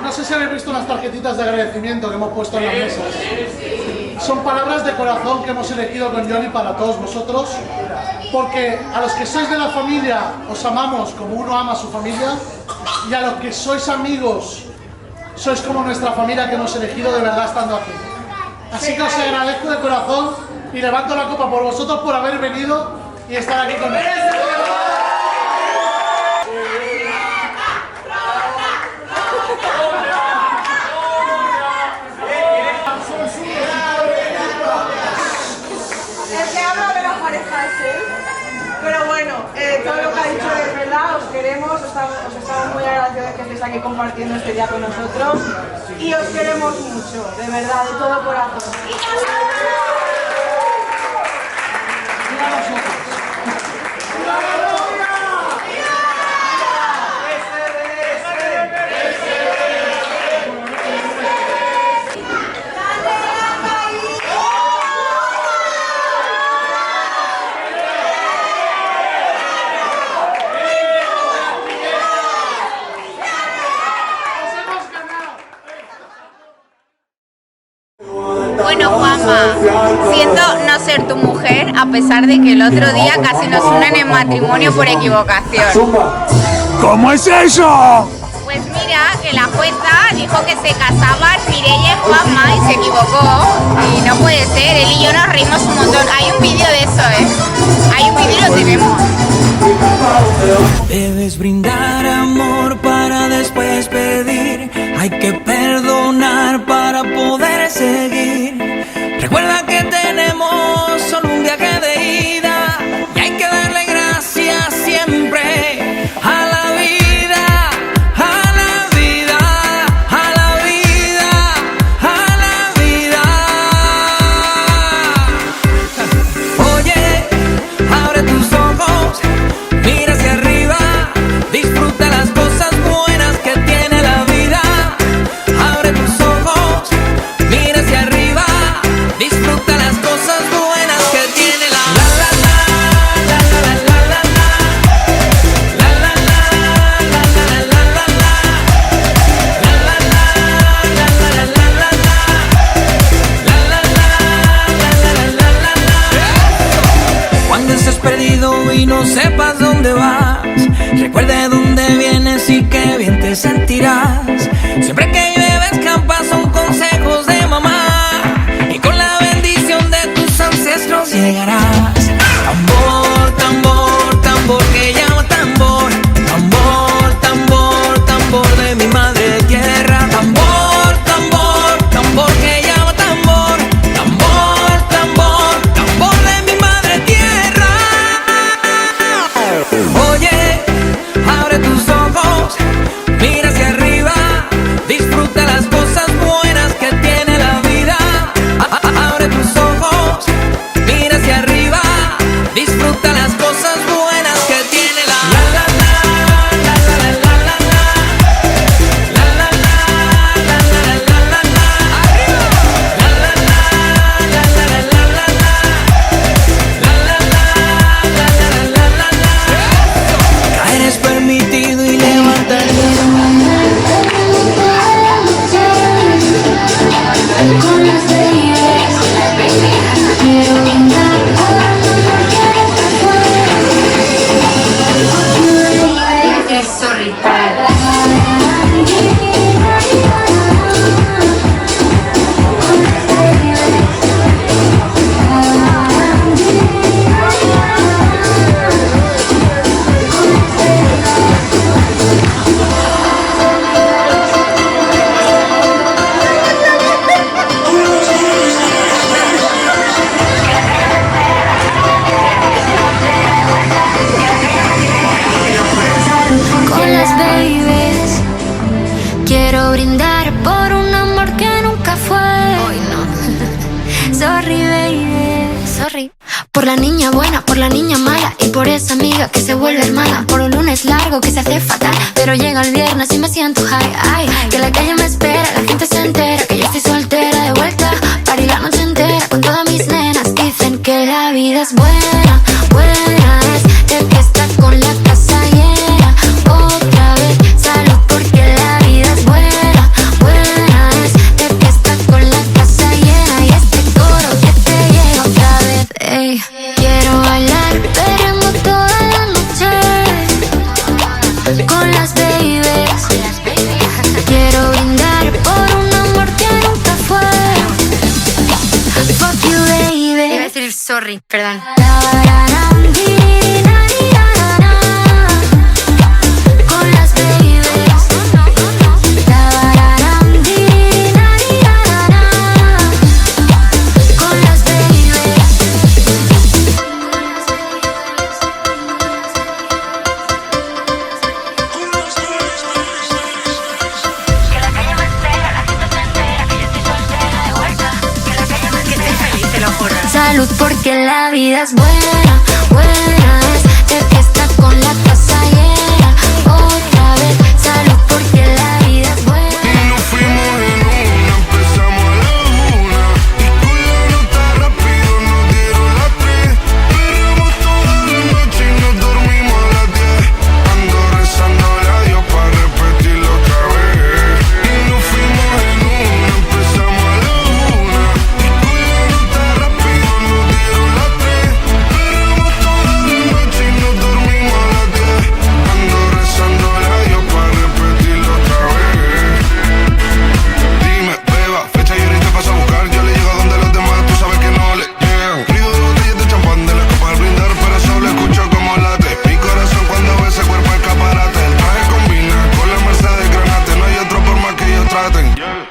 no sé si habéis visto unas tarjetitas de agradecimiento que hemos puesto en las mesas. Son palabras de corazón que hemos elegido con Johnny para todos vosotros, porque a los que sois de la familia os amamos como uno ama a su familia, y a los que sois amigos sois como nuestra familia que hemos elegido de verdad estando aquí. Así que os agradezco de corazón y levanto la copa por vosotros por haber venido y estar aquí con nosotros. El que habla de las parejas es él. Pero bueno, todo lo que ha dicho es verdad, os queremos, os estamos muy agradecidos de que estéis aquí compartiendo este día con nosotros y os queremos mucho, de verdad, de todo corazón. Bueno, Juanma, siento no ser tu mujer, a pesar de que el otro día casi nos unen en matrimonio por equivocación. ¿Cómo es eso? Pues mira, que la jueza dijo que se casaban Mireia y Juanma y se equivocó. Y no puede ser, él y yo nos reímos un montón. Hay un vídeo de eso, Hay un vídeo y lo tenemos. Debes brindar amor para después pedir. Hay que perdonar para poder seguir. Recuerda que tenemos solo un viaje de ida y hay que darle gracias siempre a la vida, a la vida, a la vida, a la vida. Oye, abre tus ojos, mira hacia arriba, disfruta las cosas buenas que tiene la vida. Abre tus ojos, mira hacia arriba, disfruta las cosas buenas que tiene la Cuando estés perdido y no sepas dónde vas, recuerda de dónde vienes y qué bien te sentirás. Siempre que llueve escampa son consejos de mamá y con la bendición de tus ancestros llegarás. Tambor, tambor, tambor que llama tambor. Tambor, tambor, tambor de mi madre tierra. Tambor, tambor, tambor que llama tambor. Tambor, tambor, tambor de mi madre tierra. Oye, abre tus ojos, mira hacia arriba, disfruta las cosas buenas que tiene la vida. Abre tus ojos, mira hacia arriba, disfruta las cosas buenas que tiene la Caer es permitido y levantar. Con las heridas quiero brindar. Sorry, con las babies. Quiero brindar por un amor que nunca fue. Hoy no. Sorry, baby, sorry. Por la niña buena, por la niña mala y por esa amiga que se vuelve hermana. Por un lunes largo que se hace fatal, pero llega el viernes y me siento high. Ay, que la calle me espera, la gente se entera que yo estoy soltera de vuelta. Party la noche entera con todas mis nenas. Dicen que la vida es buena, buena es de fiesta con la casa llena. Otra vez, salud porque la vida es buena, buena es de fiesta con la casa llena. Y este coro que te llega otra vez, ey. Quiero bailar, veremos toda la noche con las babies. Quiero brindar por un amor que nunca fue. Fuck you, baby. Iba a decir sorry, perdón. Con las babies. Con las babies. Que la calle me espera, la gente se entera que yo estoy soltera de vuelta. Que la calle me espera, que estoy feliz, te lo juro. Salud porque la vida es buena, buena es de fiesta con la casa llena. Otra vez, salud porque la vida es buena. Y nos fuimos en una, empezamos a la 1. Y con la nota rápido nos dieron las 3. Perreamos toda la noche y nos dormimos a las 10. Ando rezándole a Dios para repetirlo otra vez. Y nos fuimos en una, empezamos a la 1. Y con la nota rápido nos dieron las 3. Perreamos toda la noche y nos dormimos a las 10. Ando rezándole a Dios para repetirlo otra vez. Dime, beba, fecha y ahorita paso a buscar. Yo le llego donde los demás, tú sabes que no le llegan. Ruido de botellas de champán de la copa al brindar, pero solo escucho como late mi corazón cuando ve ese cuerpo escaparate. El traje combina con la Mercedes Granate. No hay otro por más que ellos traten.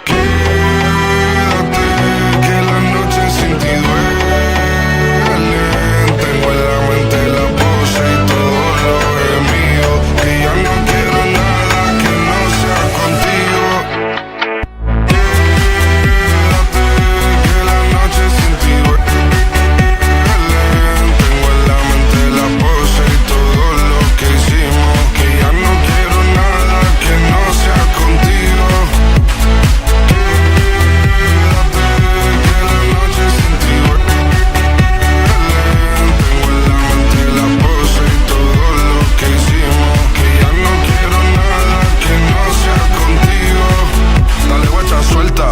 Quédate, que la noche sin ti duele. Tengo en la mente la pose y todo lo gemido. Que ya no quiero nada que no sea contigo. Quédate, que la noche sin ti duele. Tengo en la mente la pose y todo lo que hicimos. Que ya no quiero nada que no sea contigo. Quédate, que la noche sin ti duele. Tengo en la mente la pose y todo lo que hicimos. Que ya no quiero nada que no sea contigo. Dale guacha suelta.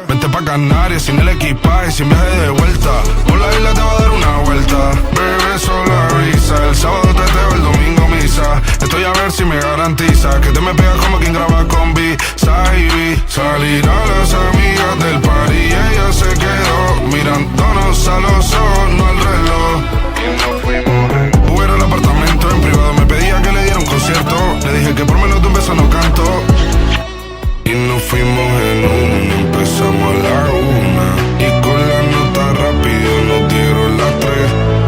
Vente pa' Canarias sin el equipaje, sin viaje de vuelta. Por la isla te va a dar una vuelta. Bebé, solo avisa. El sábado teteo, el domingo misa. Estoy a ver si me garantiza que te me pegas como quien graba con B-Side. Salir a las amigas del party y ella se quedó mirándonos a los ojos, no al reloj. Y nos fuimos. Jugué al apartamento en privado, me pedía que le diera un concierto. Le dije que por menos de un beso no canto. Y nos fuimos en una, empezamos a la 1. Y con la nota rápido nos dieron las 3.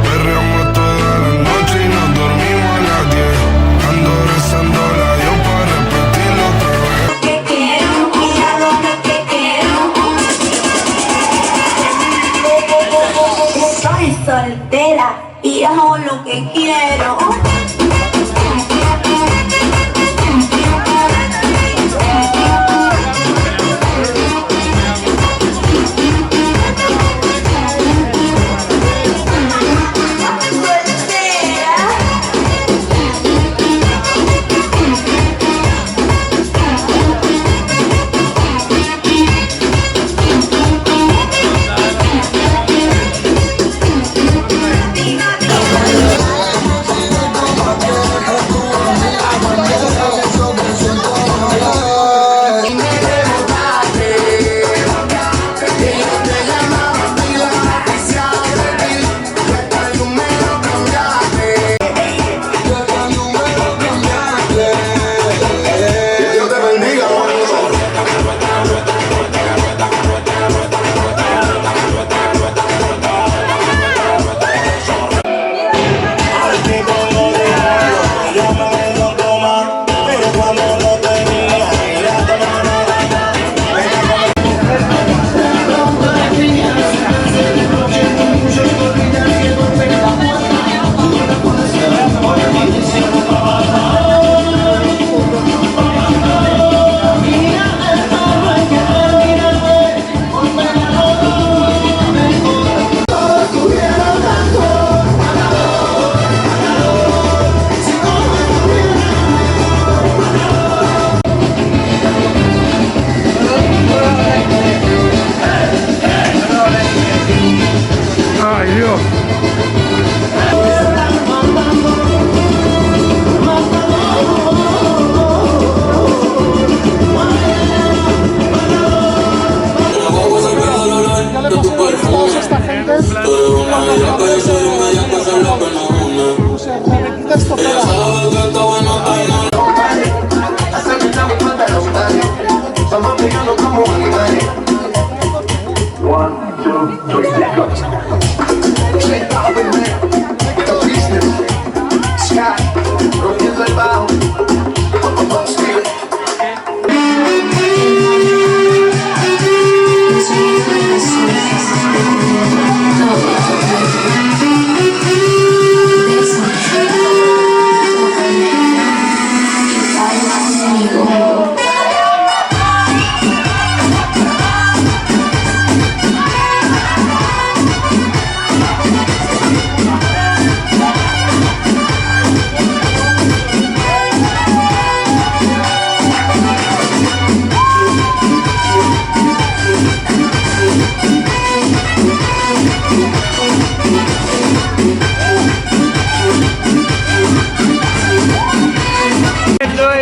Perreamos toda la noche y nos dormimos a las 10. Ando rezándole a Dios para repetirlo otra vez. Que quiero, y hago lo que quiero. Soy soltera y hago lo que quiero.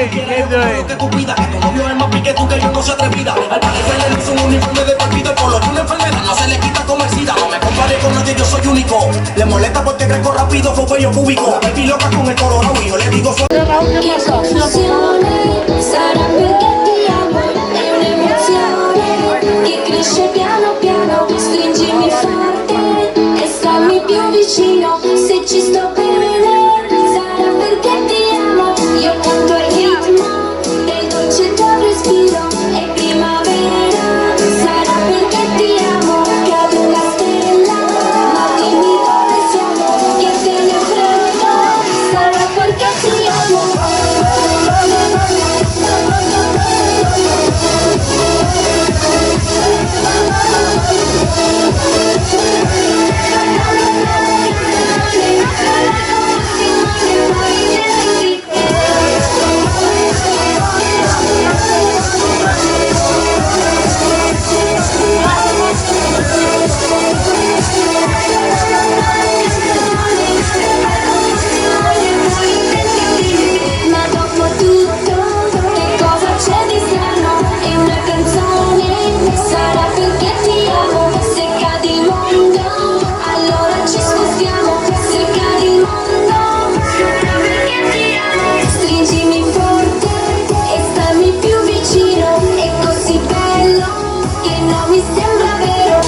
Que tú pidas, que tu novio es más pique tú, que yo no se atrevida. Al parecer le luce un uniforme de partido, por lo que una enfermedad no se le quita como el SIDA. No me compare con nadie, yo soy único. Le molesta porque crezco rápido, fue cuello cúbico. La baby loca con el colorado y yo le digo soy Che confusione sarà perché ti amo, è un'emozione che cresce piano piano. Stringimi forte e stammi più vicino. Se ci sto bene sarà perché ti amo. Io canto il ritmo del dolce tuo respiro. È primavera, sarà perché ti amo. Cade una stella, ma dimmi dove siamo, che te ne frega. Sarà perché ti amo. Ma dopo tutto, che cosa c'è di strano? È una canzone, sarà perché ti amo. Se cade il mondo, allora ci spostiamo. Se cade il mondo, sarà perché ti amo. Stringimi forte e stammi più vicino. È così bello che non mi sembra vero.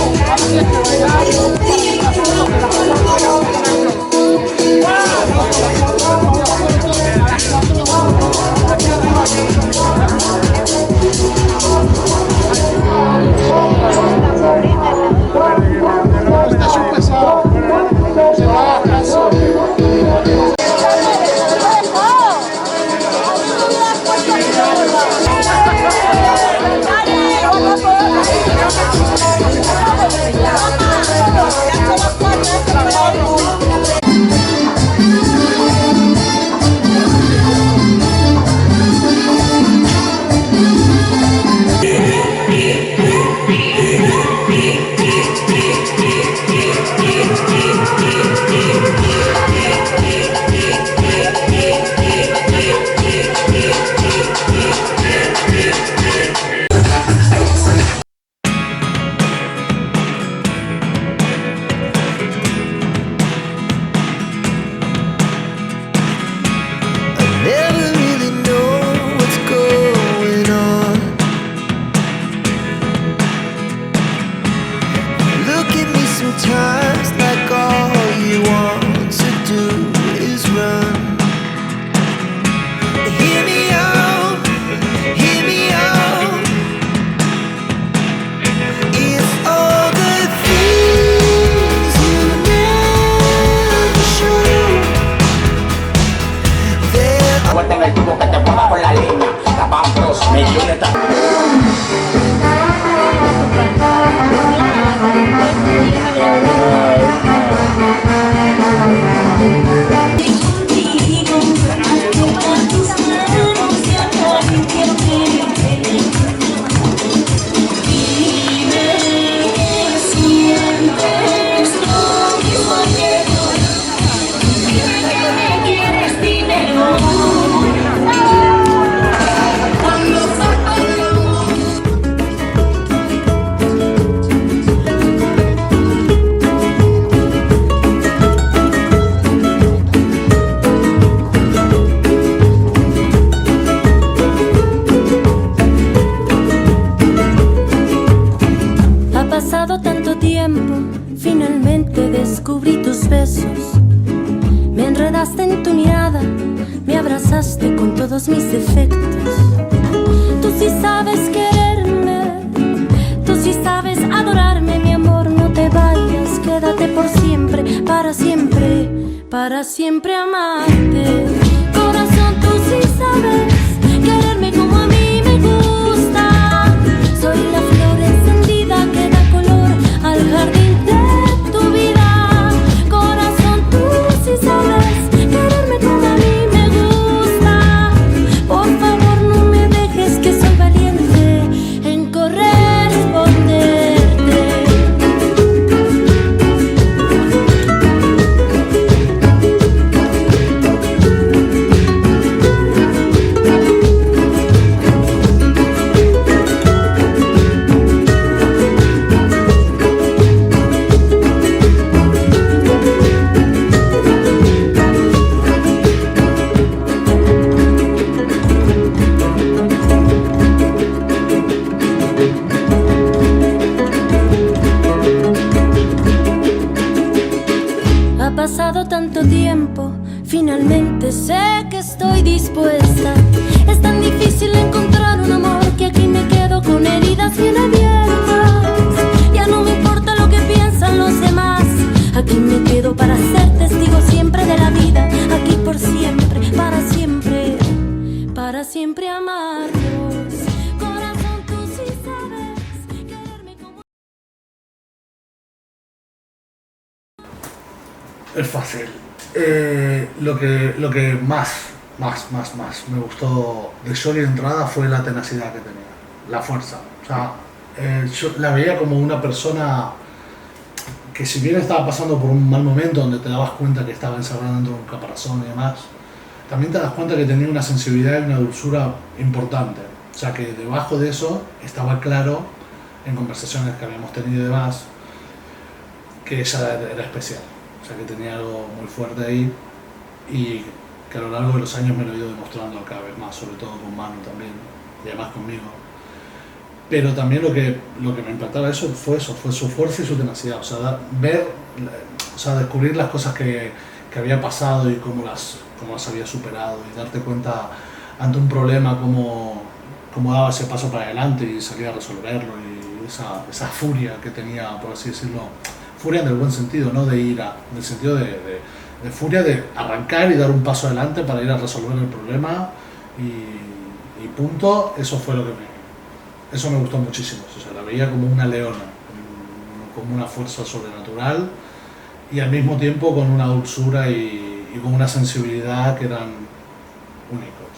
Never really know what's going on. Look at me sometimes like all you want to do is run. Hear me out, hear me out. It's all the things you never show. Vuelta en el tubo que te ponga con la leña. Capambros, millones finalmente descubrí tus besos. Me enredaste en tu mirada, me abrazaste con todos mis defectos. Tú sí sabes quererme, tú sí sabes adorarme, mi amor, no te vayas, quédate por siempre, para siempre amarte. Corazón, tú sí sabes quererme como a mí me gusta. Soy la flor encendida que da color al jardín de tu vida. Corazón, tú sí sabes quererme como a mí me gusta. Por favor, no me dejes, que soy valiente en corresponderte. para siempre amarnos. Corazón, tú sí sabes quererme como... Es fácil. Lo que más me gustó de Shori de entrada fue la tenacidad que tenía, la fuerza. O sea, yo la veía como una persona que, si bien estaba pasando por un mal momento donde te dabas cuenta que estaba encerrada dentro de un caparazón y demás, también te das cuenta que tenía una sensibilidad y una dulzura importante. O sea, que debajo de eso estaba claro, en conversaciones que habíamos tenido y demás, que ella era especial. O sea, que tenía algo muy fuerte ahí y que a lo largo de los años me lo he ido demostrando cada vez más, sobre todo con Manu también, y además conmigo. Pero también lo que me impactaba eso fue su fuerza y su tenacidad. O sea, descubrir las cosas que había pasado y cómo las había superado, y darte cuenta ante un problema cómo daba ese paso para adelante y salía a resolverlo, y esa furia que tenía, por así decirlo, furia en el buen sentido, no de ira, en el sentido de furia de arrancar y dar un paso adelante para ir a resolver el problema y punto. Eso fue eso me gustó muchísimo. O sea, la veía como una leona, como una fuerza sobrenatural, y al mismo tiempo con una dulzura y con una sensibilidad que eran únicos.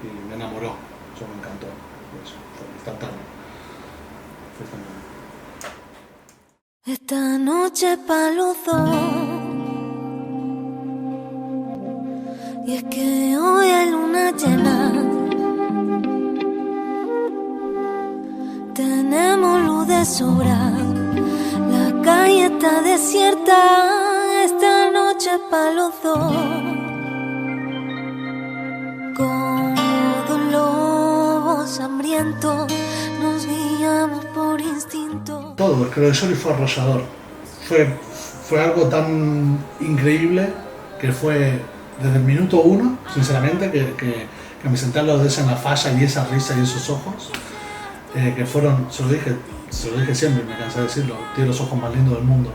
Y me enamoró, eso me encantó. Eso fue instantáneo. Esta noche pa' los dos, y es que hoy hay luna llena, tenemos luz de sobra, la calle está desierta. Esta noche pa' los dos, como dos lobos hambrientos, nos guiamos por instinto. Todo, es que lo de Shori fue arrollador. Fue algo tan increíble que fue desde el minuto 1, sinceramente, que me senté al lado de esa en la falla, y esa risa y esos ojos, que fueron, se lo dije siempre, me cansé de decirlo, tiene los ojos más lindos del mundo.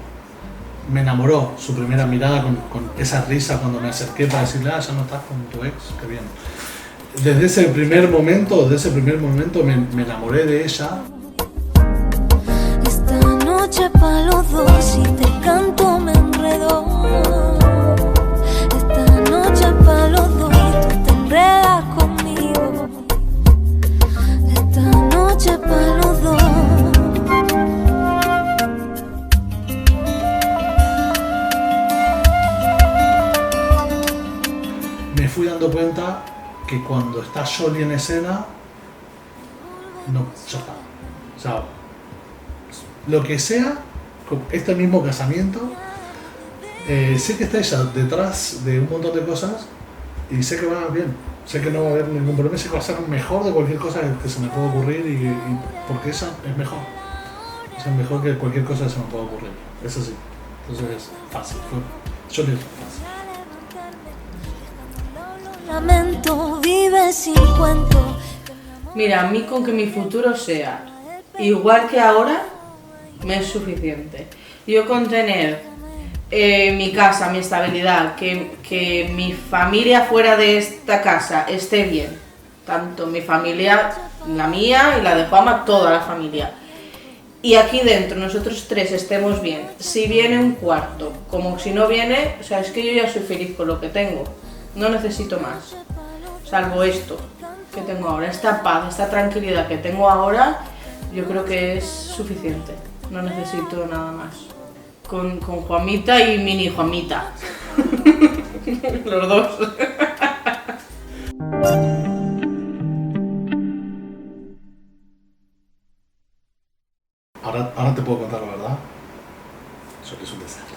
Me enamoró su primera mirada con esa risa cuando me acerqué para decirle, ya no estás con tu ex, qué bien. Desde ese primer momento me enamoré de ella. Esta noche pa' los dos, y te canto me enredo. Esta noche pa' los dos, y tú te enredas conmigo. Esta noche pa' los dos. Me fui dando cuenta que cuando está Shori en escena, no, ya está. O sea, lo que sea, este mismo casamiento, sé que está ella detrás de un montón de cosas y sé que va bien. Sé que no va a haber ningún problema, sé que va a ser mejor de cualquier cosa que se me pueda ocurrir, y porque esa es mejor. Es mejor que cualquier cosa que se me pueda ocurrir. Eso sí. Entonces es fácil. Shori es fácil. Lamento, vive sin cuento. Mira, a mí con que mi futuro sea igual que ahora, me es suficiente. Yo con tener mi casa, mi estabilidad, que mi familia fuera de esta casa esté bien, tanto mi familia, la mía y la de Juanma, toda la familia, y aquí dentro nosotros tres estemos bien, si viene un cuarto, como si no viene, o sea, es que yo ya soy feliz con lo que tengo. No necesito más, salvo esto que tengo ahora, esta paz, esta tranquilidad que tengo ahora, yo creo que es suficiente, no necesito nada más. Con Juanmita y mini Juanmita, los dos. Ahora te puedo contar la verdad, eso que es un desastre.